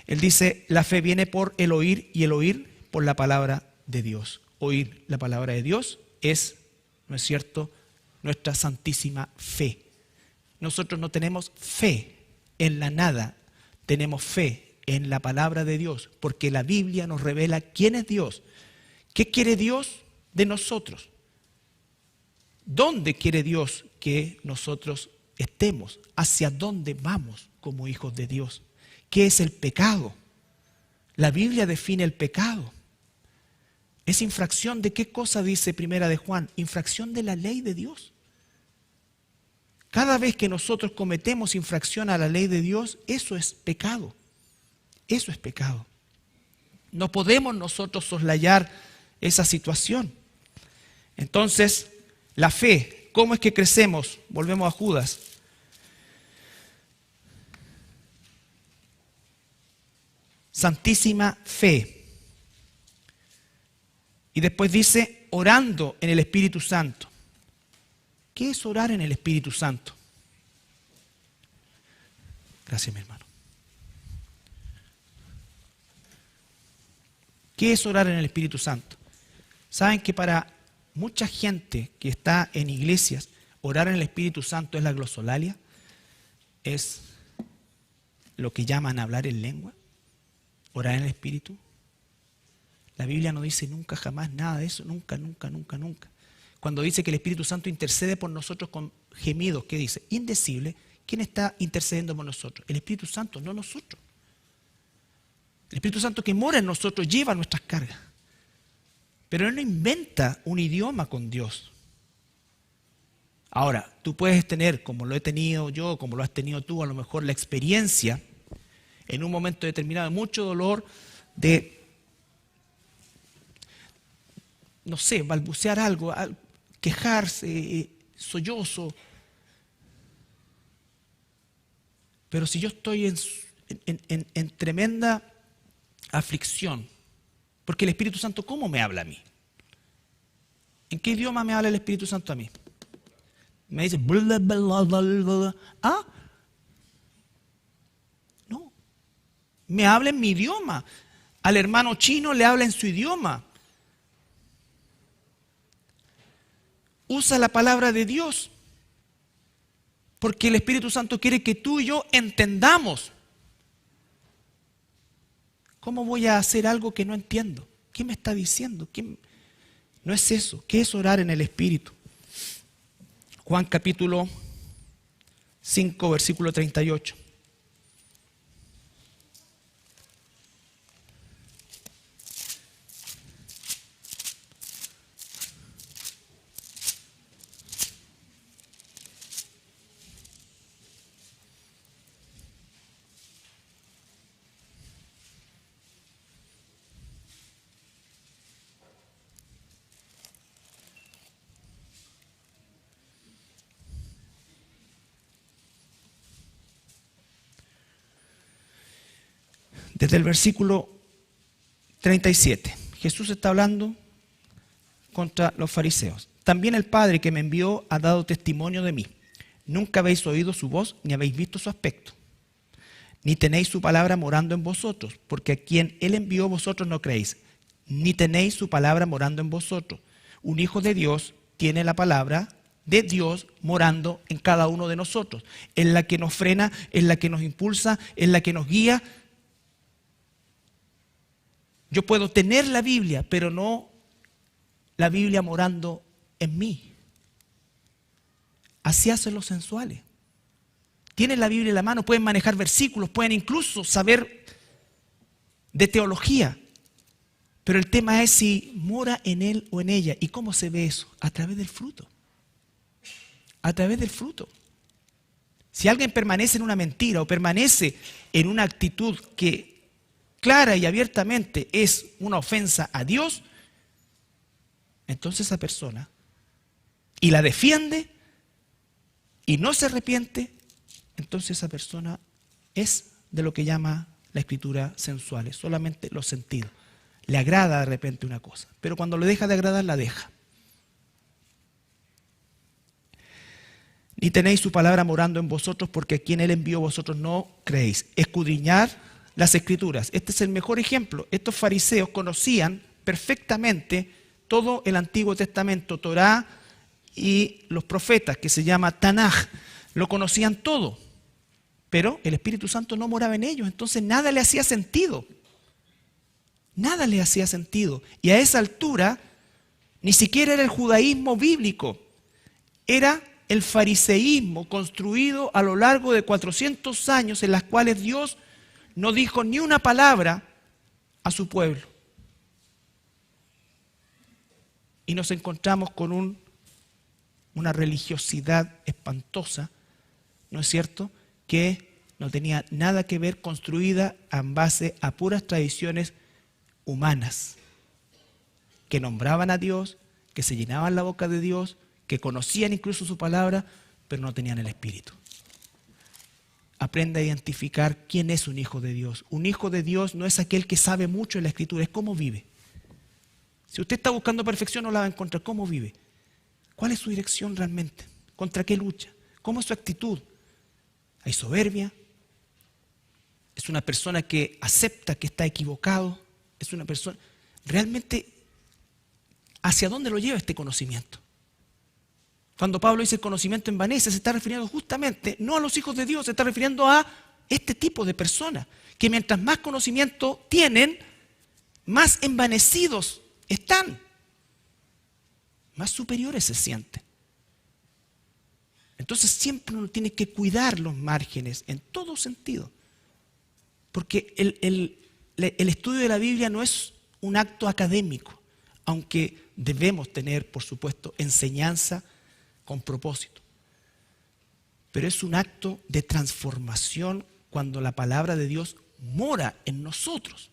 S1: Él dice, la fe viene por el oír y el oír por la palabra de Dios. Oír la palabra de Dios es, ¿no es cierto?, nuestra santísima fe. Nosotros no tenemos fe en la nada, tenemos fe en la palabra de Dios, porque la Biblia nos revela quién es Dios, qué quiere Dios de nosotros, dónde quiere Dios que nosotros estemos, hacia dónde vamos como hijos de Dios, qué es el pecado. La Biblia define el pecado. Es infracción de qué cosa dice Primera de Juan, infracción de la ley de Dios. Cada vez que nosotros cometemos infracción a la ley de Dios, eso es pecado. Eso es pecado. No podemos nosotros soslayar esa situación. Entonces, la fe, ¿cómo es que crecemos? Volvemos a Judas. Santísima fe. Y después dice, orando en el Espíritu Santo. ¿Qué es orar en el Espíritu Santo? Gracias, mi hermano. ¿Qué es orar en el Espíritu Santo? Saben que para mucha gente que está en iglesias, orar en el Espíritu Santo es la glosolalia, es lo que llaman hablar en lengua, orar en el Espíritu. La Biblia no dice nunca, jamás, nada de eso, nunca, nunca, nunca, nunca. Cuando dice que el Espíritu Santo intercede por nosotros con gemidos, ¿qué dice? Indecible. ¿Quién está intercediendo por nosotros? El Espíritu Santo, no nosotros. El Espíritu Santo que mora en nosotros lleva nuestras cargas. Pero Él no inventa un idioma con Dios. Ahora, tú puedes tener, como lo he tenido yo, como lo has tenido tú, a lo mejor la experiencia, en un momento determinado, de mucho dolor, de, no sé, balbucear algo, quejarse, sollozo. Pero si yo estoy en tremenda aflicción, porque el Espíritu Santo, ¿cómo me habla a mí? ¿En qué idioma me habla el Espíritu Santo a mí? Me dice, bla, bla, bla, bla, bla. ¿Ah? No. Me habla en mi idioma. Al hermano chino le habla en su idioma. Usa la palabra de Dios. Porque el Espíritu Santo quiere que tú y yo entendamos. ¿Cómo voy a hacer algo que no entiendo? ¿Qué me está diciendo? No es eso. ¿Qué es orar en el Espíritu? Juan capítulo 5, versículo 38. Desde el versículo 37, Jesús está hablando contra los fariseos. También el Padre que me envió ha dado testimonio de mí. Nunca habéis oído su voz ni habéis visto su aspecto, ni tenéis su palabra morando en vosotros, porque a quien Él envió vosotros no creéis, ni tenéis su palabra morando en vosotros. Un hijo de Dios tiene la palabra de Dios morando en cada uno de nosotros. Es la que nos frena, es la que nos impulsa, es la que nos guía. Yo puedo tener la Biblia, pero no la Biblia morando en mí. Así hacen los sensuales. Tienen la Biblia en la mano, pueden manejar versículos, pueden incluso saber de teología. Pero el tema es si mora en él o en ella. ¿Y cómo se ve eso? A través del fruto. A través del fruto. Si alguien permanece en una mentira o permanece en una actitud que clara y abiertamente es una ofensa a Dios, entonces esa persona y la defiende y no se arrepiente, entonces esa persona es de lo que llama la Escritura sensuales, solamente los sentidos. Le agrada de repente una cosa, pero cuando le deja de agradar, la deja. Ni tenéis su palabra morando en vosotros, porque a quien Él envió vosotros no creéis. Escudriñar las Escrituras. Este es el mejor ejemplo. Estos fariseos conocían perfectamente todo el Antiguo Testamento, Torá y los profetas, que se llama Tanaj. Lo conocían todo, pero el Espíritu Santo no moraba en ellos, entonces nada le hacía sentido. Nada le hacía sentido. Y a esa altura, ni siquiera era el judaísmo bíblico, era el fariseísmo construido a lo largo de 400 años en las cuales Dios no dijo ni una palabra a su pueblo. Y nos encontramos con una religiosidad espantosa, ¿no es cierto?, que no tenía nada que ver, construida en base a puras tradiciones humanas, que nombraban a Dios, que se llenaban la boca de Dios, que conocían incluso su palabra, pero no tenían el Espíritu. Aprenda a identificar quién es un hijo de Dios. Un hijo de Dios no es aquel que sabe mucho en la Escritura, es cómo vive. Si usted está buscando perfección, no la va a encontrar. ¿Cómo vive? ¿Cuál es su dirección realmente? ¿Contra qué lucha? ¿Cómo es su actitud? ¿Hay soberbia? ¿Es una persona que acepta que está equivocado? ¿Es una persona realmente hacia dónde lo lleva este conocimiento? Cuando Pablo dice el conocimiento envanece, se está refiriendo justamente no a los hijos de Dios, se está refiriendo a este tipo de personas que mientras más conocimiento tienen, más envanecidos están, más superiores se sienten. Entonces siempre uno tiene que cuidar los márgenes en todo sentido, porque el estudio de la Biblia no es un acto académico, aunque debemos tener, por supuesto, enseñanza con propósito. Pero es un acto de transformación cuando la palabra de Dios mora en nosotros.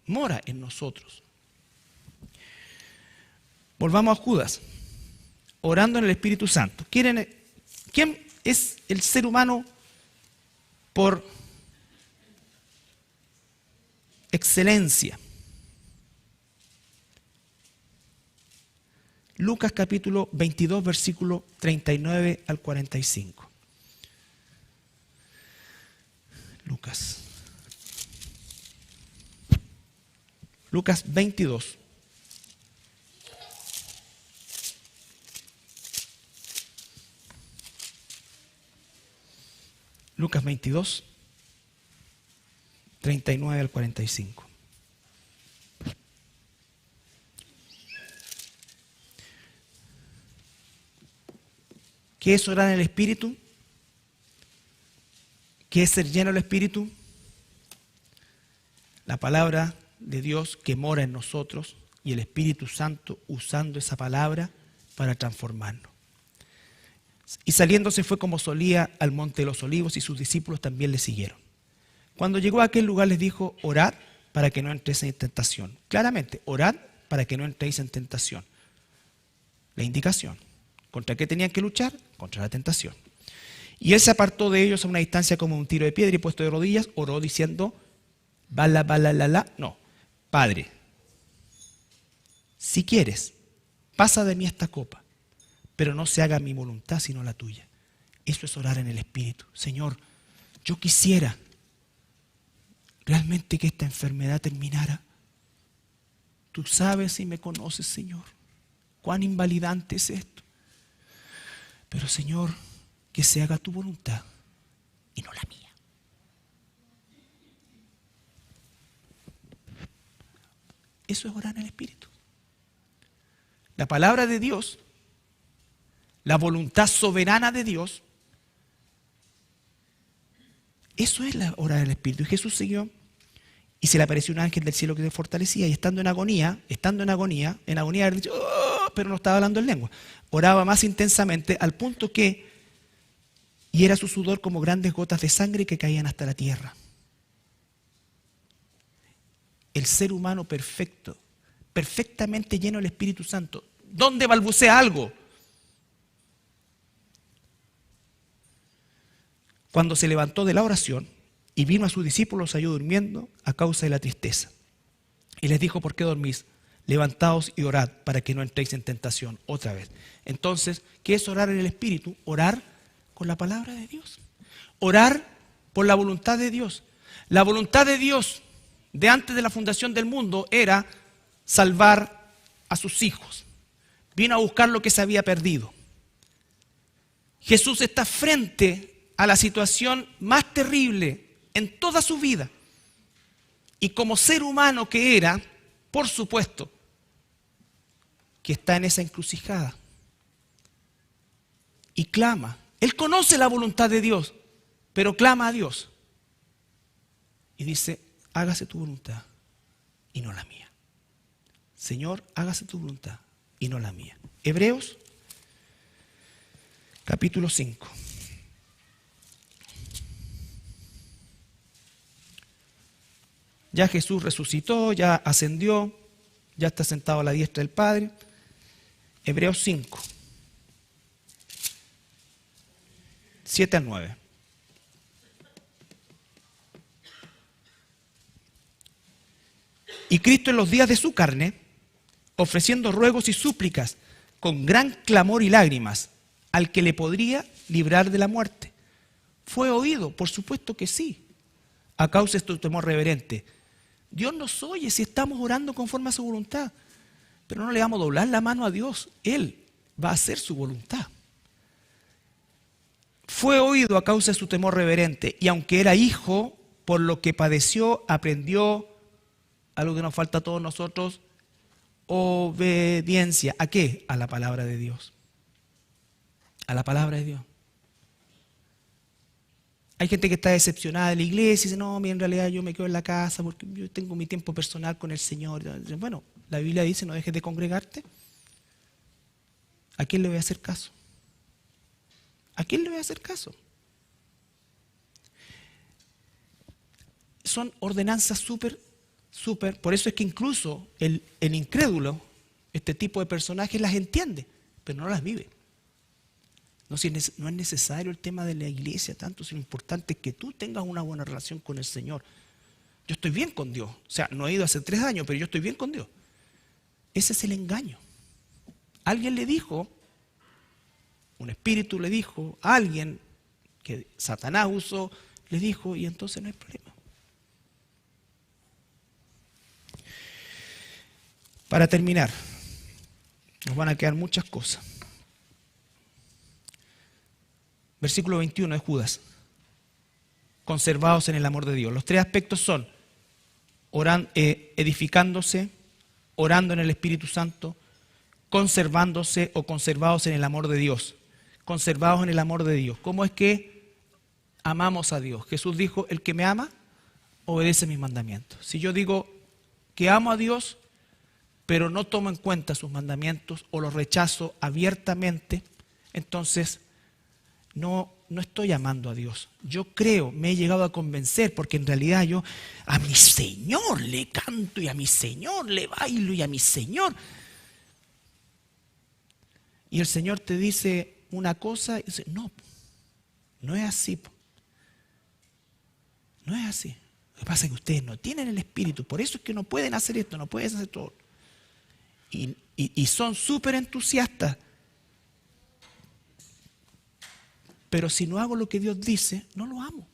S1: Mora en nosotros. Volvamos a Judas, orando en el Espíritu Santo. ¿Quién es el ser humano por excelencia? Lucas capítulo 22, versículo 39 al 45. Lucas 22. Lucas 22, 39 al 45. ¿Qué es orar en el Espíritu? ¿Qué es ser lleno del Espíritu? La palabra de Dios que mora en nosotros y el Espíritu Santo usando esa palabra para transformarnos. Y saliendo se fue como solía al monte de los olivos y sus discípulos también le siguieron. Cuando llegó a aquel lugar les dijo, orad para que no entréis en tentación. Claramente, orad para que no entréis en tentación. La indicación. ¿Contra qué tenían que luchar? Contra la tentación. Y él se apartó de ellos a una distancia como un tiro de piedra y puesto de rodillas, oró diciendo, No. Padre, si quieres, pasa de mí esta copa, pero no se haga mi voluntad sino la tuya. Eso es orar en el Espíritu. Señor, yo quisiera realmente que esta enfermedad terminara. Tú sabes y me conoces, Señor, cuán invalidante es esto. Pero, Señor, que se haga tu voluntad y no la mía. Eso es orar en el Espíritu. La palabra de Dios, la voluntad soberana de Dios, eso es la orar en el Espíritu. Y Jesús siguió y se le apareció un ángel del cielo que le fortalecía, y estando en agonía, él dijo, "Oh", pero no estaba hablando en lengua. Oraba más intensamente al punto que y era su sudor como grandes gotas de sangre que caían hasta la tierra. El ser humano perfecto, perfectamente lleno del Espíritu Santo, ¿dónde balbucea algo? Cuando se levantó de la oración y vino a sus discípulos, los halló durmiendo a causa de la tristeza. Y les dijo, ¿por qué dormís? Levantaos y orad para que no entréis en tentación otra vez. Entonces, ¿qué es orar en el Espíritu? Orar con la palabra de Dios. Orar por la voluntad de Dios. La voluntad de Dios de antes de la fundación del mundo era salvar a sus hijos. Vino a buscar lo que se había perdido. Jesús está frente a la situación más terrible en toda su vida. Y como ser humano que era, por supuesto, que está en esa encrucijada. Y clama. Él conoce la voluntad de Dios, pero clama a Dios. Y dice, hágase tu voluntad y no la mía. Señor, hágase tu voluntad y no la mía. Hebreos, capítulo 5. Ya Jesús resucitó, ya ascendió, ya está sentado a la diestra del Padre. Hebreos 5. 7 al 9. Y Cristo en los días de su carne, ofreciendo ruegos y súplicas con gran clamor y lágrimas al que le podría librar de la muerte, fue oído, por supuesto que sí, a causa de tu temor reverente. Dios nos oye si estamos orando conforme a su voluntad, pero no le vamos a doblar la mano a Dios. Él va a hacer su voluntad. Fue oído a causa de su temor reverente, y aunque era hijo, por lo que padeció, aprendió algo que nos falta a todos nosotros: obediencia. ¿A qué? A la palabra de Dios. A la palabra de Dios. Hay gente que está decepcionada de la iglesia y dice, no, en realidad yo me quedo en la casa porque yo tengo mi tiempo personal con el Señor. Bueno, la Biblia dice, no dejes de congregarte. ¿A quién le voy a hacer caso? ¿A quién le voy a hacer caso? Son ordenanzas súper. Por eso es que incluso el incrédulo, este tipo de personajes, las entiende, pero no las vive. No es necesario el tema de la iglesia tanto, sino lo importante es que tú tengas una buena relación con el Señor. Yo estoy bien con Dios. O sea, no he ido hace 3 años, pero yo estoy bien con Dios. Ese es el engaño. Alguien le dijo, un espíritu le dijo, a alguien que Satanás usó, le dijo, y entonces no hay problema. Para terminar, nos van a quedar muchas cosas. Versículo 21 de Judas. Conservados en el amor de Dios. Los 3 aspectos son edificándose, orando en el Espíritu Santo, conservándose o conservados en el amor de Dios. Conservados en el amor de Dios. ¿Cómo es que amamos a Dios? Jesús dijo, el que me ama, obedece mis mandamientos. Si yo digo que amo a Dios, pero no tomo en cuenta sus mandamientos o los rechazo abiertamente, entonces no estoy amando a Dios. Yo creo, me he llegado a convencer, porque en realidad yo a mi Señor le canto y a mi Señor le bailo y a mi Señor. Y el Señor te dice una cosa y dice, no es así. No es así. Lo que pasa es que ustedes no tienen el Espíritu, por eso es que no pueden hacer esto, no pueden hacer todo. Y son súper entusiastas. Pero si no hago lo que Dios dice, no lo amo.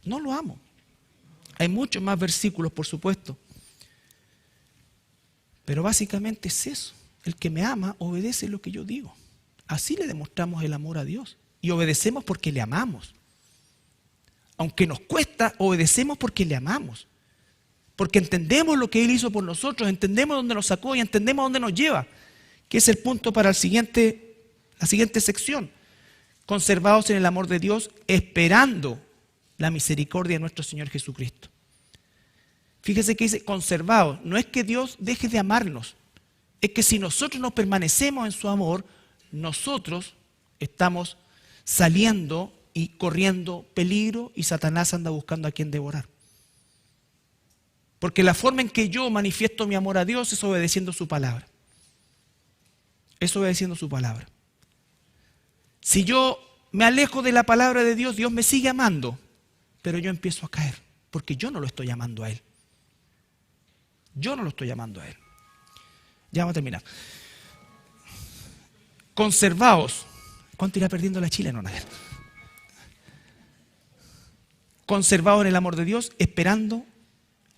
S1: No lo amo. Hay muchos más versículos, por supuesto. Pero básicamente es eso. El que me ama obedece lo que yo digo. Así le demostramos el amor a Dios. Y obedecemos porque le amamos. Aunque nos cuesta, obedecemos porque le amamos. Porque entendemos lo que Él hizo por nosotros, entendemos dónde nos sacó y entendemos dónde nos lleva. Que es el punto para la siguiente sección. Conservados en el amor de Dios, esperando la misericordia de nuestro Señor Jesucristo. Fíjese que dice conservados. No es que Dios deje de amarnos. Es que si nosotros no permanecemos en su amor, nosotros estamos saliendo y corriendo peligro y Satanás anda buscando a quien devorar. Porque la forma en que yo manifiesto mi amor a Dios es obedeciendo su palabra. Es obedeciendo su palabra. Si yo me alejo de la palabra de Dios, Dios me sigue amando, pero yo empiezo a caer, porque yo no lo estoy amando a Él. Yo no lo estoy amando a Él. Ya vamos a terminar. Conservaos. ¿Cuánto irá perdiendo la Chile? No, nada. Conservaos en el amor de Dios, esperando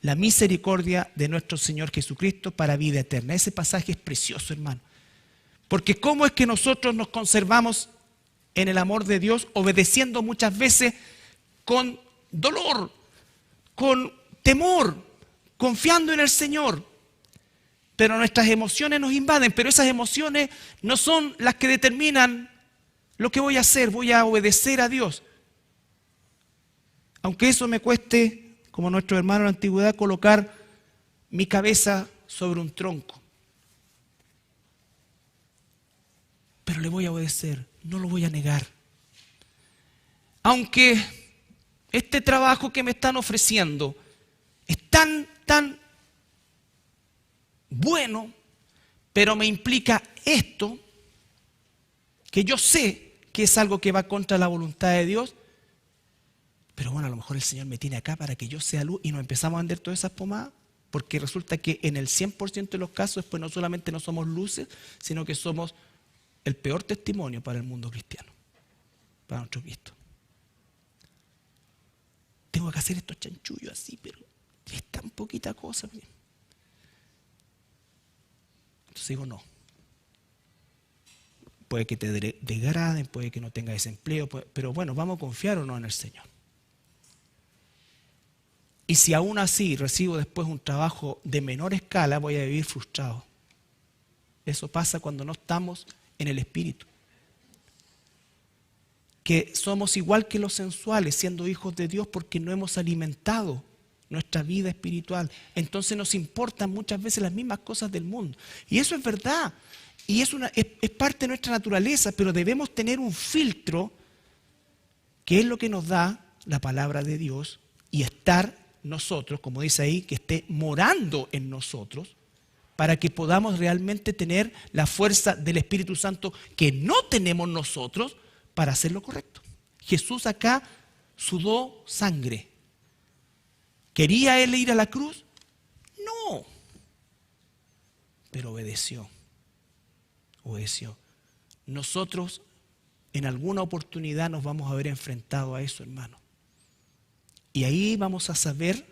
S1: la misericordia de nuestro Señor Jesucristo para vida eterna. Ese pasaje es precioso, hermano. Porque ¿cómo es que nosotros nos conservamos en el amor de Dios obedeciendo muchas veces con dolor, con temor, confiando en el Señor? Pero nuestras emociones nos invaden, pero esas emociones no son las que determinan lo que voy a hacer. Voy a obedecer a Dios. Aunque eso me cueste, como nuestro hermano en la antigüedad, colocar mi cabeza sobre un tronco. Pero le voy a obedecer, no lo voy a negar. Aunque este trabajo que me están ofreciendo es tan bueno, pero me implica esto, que yo sé que es algo que va contra la voluntad de Dios, pero bueno, a lo mejor el Señor me tiene acá para que yo sea luz y nos empezamos a vender todas esas pomadas, porque resulta que en el 100% de los casos después no solamente no somos luces, sino que somos el peor testimonio para el mundo cristiano, para nuestro Cristo. Tengo que hacer estos chanchullos así, pero es tan poquita cosa. Entonces digo, no. Puede que te degraden, puede que no tengas desempleo, pero bueno, vamos a confiar o no en el Señor. Y si aún así recibo después un trabajo de menor escala, voy a vivir frustrado. Eso pasa cuando no estamos en el Espíritu. Que somos igual que los sensuales, siendo hijos de Dios, porque no hemos alimentado nuestra vida espiritual. Entonces nos importan muchas veces las mismas cosas del mundo. Y eso es verdad. Y es parte de nuestra naturaleza, pero debemos tener un filtro, que es lo que nos da la palabra de Dios, y estar nosotros, como dice ahí, que esté morando en nosotros, para que podamos realmente tener la fuerza del Espíritu Santo que no tenemos nosotros para hacer lo correcto. Jesús acá sudó sangre. ¿Quería Él ir a la cruz? No. Pero obedeció. Obedeció. Nosotros en alguna oportunidad nos vamos a ver enfrentados a eso, hermano. Y ahí vamos a saber,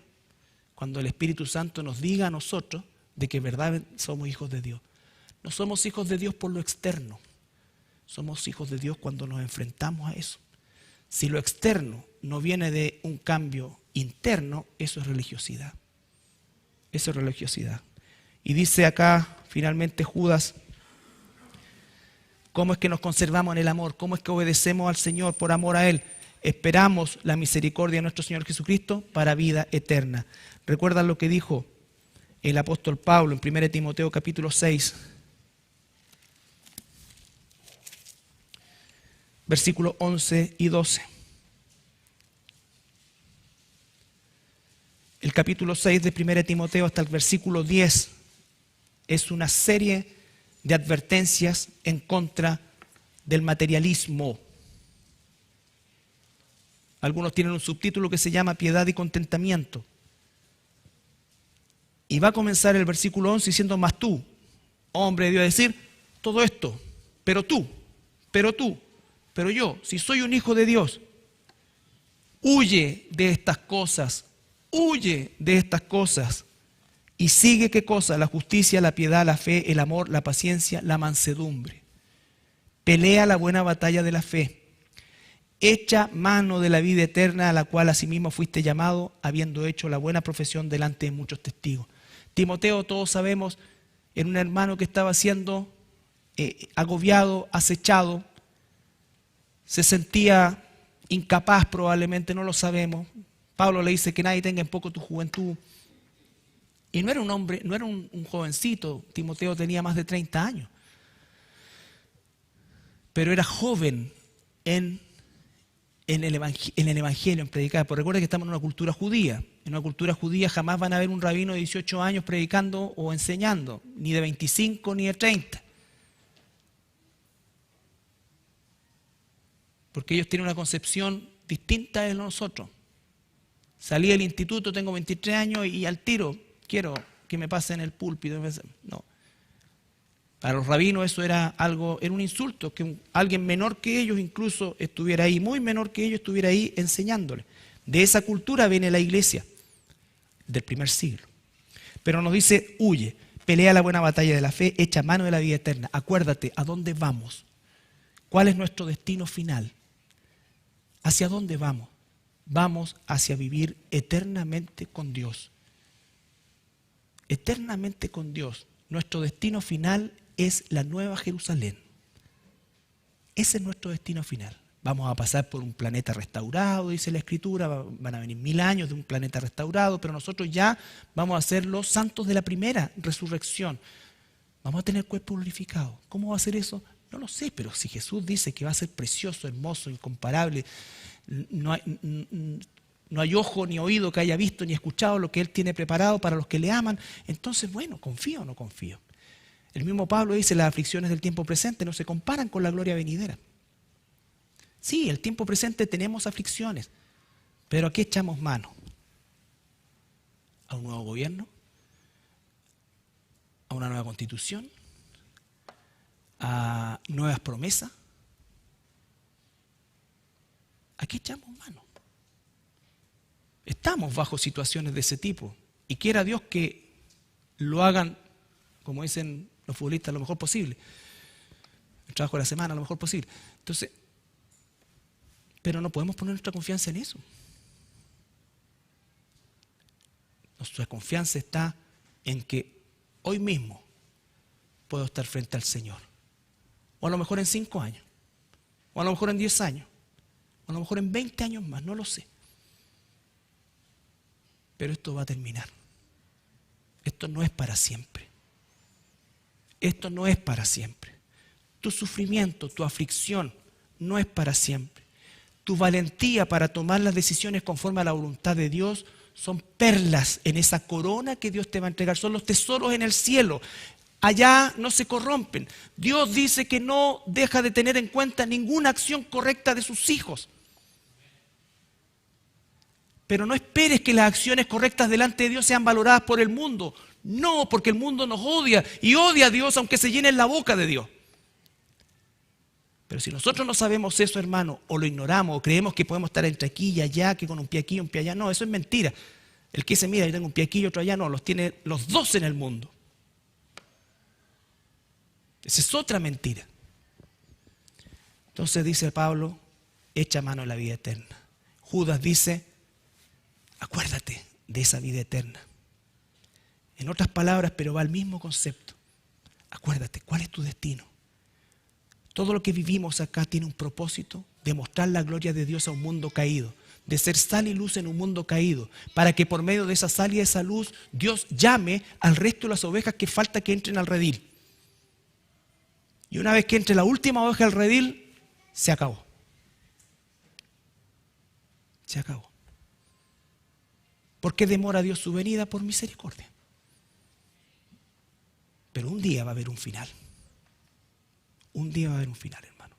S1: cuando el Espíritu Santo nos diga a nosotros, de que en verdad somos hijos de Dios. No somos hijos de Dios por lo externo. Somos hijos de Dios cuando nos enfrentamos a eso. Si lo externo no viene de un cambio interno, eso es religiosidad. Eso es religiosidad. Y dice acá, finalmente, Judas, ¿cómo es que nos conservamos en el amor? ¿Cómo es que obedecemos al Señor por amor a Él? Esperamos la misericordia de nuestro Señor Jesucristo para vida eterna. ¿Recuerdan lo que dijo el apóstol Pablo en 1 Timoteo capítulo 6, versículos 11 y 12? El capítulo 6 de 1 Timoteo hasta el versículo 10 es una serie de advertencias en contra del materialismo. Algunos tienen un subtítulo que se llama Piedad y Contentamiento. Y va a comenzar el versículo 11 diciendo: mas tú, hombre de Dios, decir todo esto, pero tú, pero yo, si soy un hijo de Dios, huye de estas cosas, y sigue ¿qué cosa? La justicia, la piedad, la fe, el amor, la paciencia, la mansedumbre. Pelea la buena batalla de la fe. Echa mano de la vida eterna, a la cual asimismo fuiste llamado, habiendo hecho la buena profesión delante de muchos testigos. Timoteo, todos sabemos, era un hermano que estaba siendo agobiado, acechado, se sentía incapaz probablemente, no lo sabemos. Pablo le dice que nadie tenga en poco tu juventud. Y no era un hombre, no era un jovencito, Timoteo tenía más de 30 años. Pero era joven en el evangelio, en predicar. Pero recuerda que estamos en una cultura judía. En una cultura judía jamás van a ver un rabino de 18 años predicando o enseñando, ni de 25 ni de 30. Porque ellos tienen una concepción distinta de nosotros. Salí del instituto, tengo 23 años y al tiro quiero que me pasen el púlpito. No. Para los rabinos eso era un insulto, que alguien menor que ellos incluso estuviera ahí, muy menor que ellos estuviera ahí enseñándoles. De esa cultura viene la iglesia del primer siglo. Pero nos dice: huye, pelea la buena batalla de la fe, echa mano de la vida eterna. Acuérdate, ¿a dónde vamos? ¿Cuál es nuestro destino final? ¿Hacia dónde vamos? Vamos hacia vivir eternamente con Dios. Eternamente con Dios. Nuestro destino final es la Nueva Jerusalén. Ese es nuestro destino final. Vamos a pasar por un planeta restaurado, dice la Escritura, van a venir 1000 años de un planeta restaurado, pero nosotros ya vamos a ser los santos de la primera resurrección. Vamos a tener cuerpo glorificado. ¿Cómo va a ser eso? No lo sé, pero si Jesús dice que va a ser precioso, hermoso, incomparable, no hay ojo ni oído que haya visto ni escuchado lo que Él tiene preparado para los que le aman, entonces, bueno, ¿confío o no confío? El mismo Pablo dice: las aflicciones del tiempo presente no se comparan con la gloria venidera. Sí, el tiempo presente tenemos aflicciones, pero ¿a qué echamos mano? ¿A un nuevo gobierno? ¿A una nueva constitución? ¿A nuevas promesas? ¿A qué echamos mano? Estamos bajo situaciones de ese tipo y quiera Dios que lo hagan, como dicen los futbolistas, lo mejor posible. El trabajo de la semana, lo mejor posible. Entonces, pero no podemos poner nuestra confianza en eso. Nuestra confianza está en que hoy mismo puedo estar frente al Señor. O a lo mejor en 5 años. O a lo mejor en 10 años. O a lo mejor en 20 años más, no lo sé. Pero esto va a terminar. Esto no es para siempre. Esto no es para siempre. Tu sufrimiento, tu aflicción no es para siempre. Tu valentía para tomar las decisiones conforme a la voluntad de Dios son perlas en esa corona que Dios te va a entregar. Son los tesoros en el cielo. Allá no se corrompen. Dios dice que no deja de tener en cuenta ninguna acción correcta de sus hijos. Pero no esperes que las acciones correctas delante de Dios sean valoradas por el mundo. No, porque el mundo nos odia y odia a Dios aunque se llene la boca de Dios. Pero si nosotros no sabemos eso, hermano, o lo ignoramos, o creemos que podemos estar entre aquí y allá, que con un pie aquí y un pie allá, no, eso es mentira. El que dice: mira, yo tengo un pie aquí y otro allá, no, los tiene los dos en el mundo. Esa es otra mentira. Entonces dice Pablo: echa mano de la vida eterna. Judas dice: acuérdate de esa vida eterna. En otras palabras, pero va al mismo concepto. Acuérdate, ¿cuál es tu destino? Todo lo que vivimos acá tiene un propósito: de mostrar la gloria de Dios a un mundo caído, de ser sal y luz en un mundo caído, para que por medio de esa sal y de esa luz Dios llame al resto de las ovejas que falta que entren al redil. Y una vez que entre la última oveja al redil, se acabó. Se acabó. ¿Por qué demora Dios su venida? Por misericordia. Pero un día va a haber un final. Un día va a haber un final, hermano.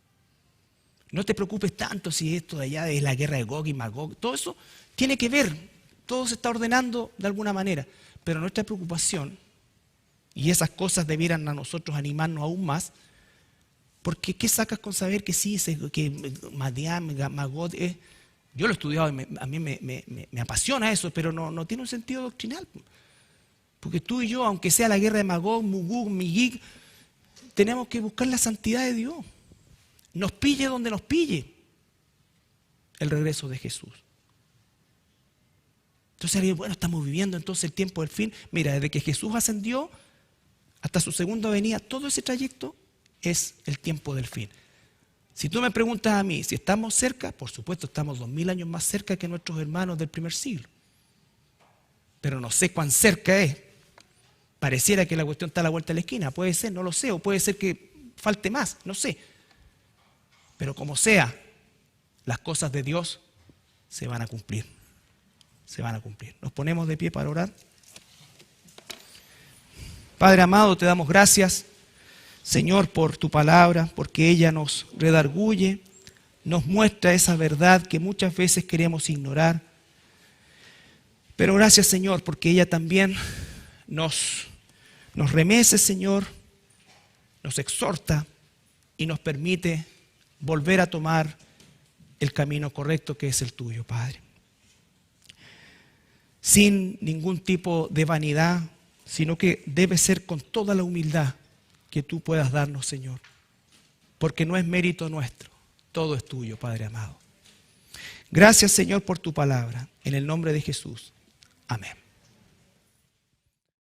S1: No te preocupes tanto si esto de allá es la guerra de Gog y Magog. Todo eso tiene que ver, todo se está ordenando de alguna manera. Pero nuestra preocupación, y esas cosas debieran a nosotros animarnos aún más, porque ¿qué sacas con saber que sí, que Madián, Magog es? Yo lo he estudiado y a mí me apasiona eso, pero no tiene un sentido doctrinal. Porque tú y yo, aunque sea la guerra de Magog, Mugug, Migig, tenemos que buscar la santidad de Dios. Nos pille donde nos pille el regreso de Jesús. Entonces, bueno, estamos viviendo entonces el tiempo del fin. Mira, desde que Jesús ascendió hasta su segunda venida, todo ese trayecto es el tiempo del fin. Si tú me preguntas a mí si estamos cerca, por supuesto estamos 2000 años más cerca que nuestros hermanos del primer siglo. Pero no sé cuán cerca es. Pareciera que la cuestión está a la vuelta de la esquina. Puede ser, no lo sé, o puede ser que falte más, no sé. Pero como sea, las cosas de Dios se van a cumplir. Se van a cumplir. Nos ponemos de pie para orar. Padre amado, te damos gracias, Señor, por tu palabra, porque ella nos redarguye, nos muestra esa verdad que muchas veces queremos ignorar. Pero gracias, Señor, porque ella también nos remece, Señor, nos exhorta y nos permite volver a tomar el camino correcto que es el tuyo, Padre. Sin ningún tipo de vanidad, sino que debe ser con toda la humildad que tú puedas darnos, Señor. Porque no es mérito nuestro, todo es tuyo, Padre amado. Gracias, Señor, por tu palabra. En el nombre de Jesús. Amén.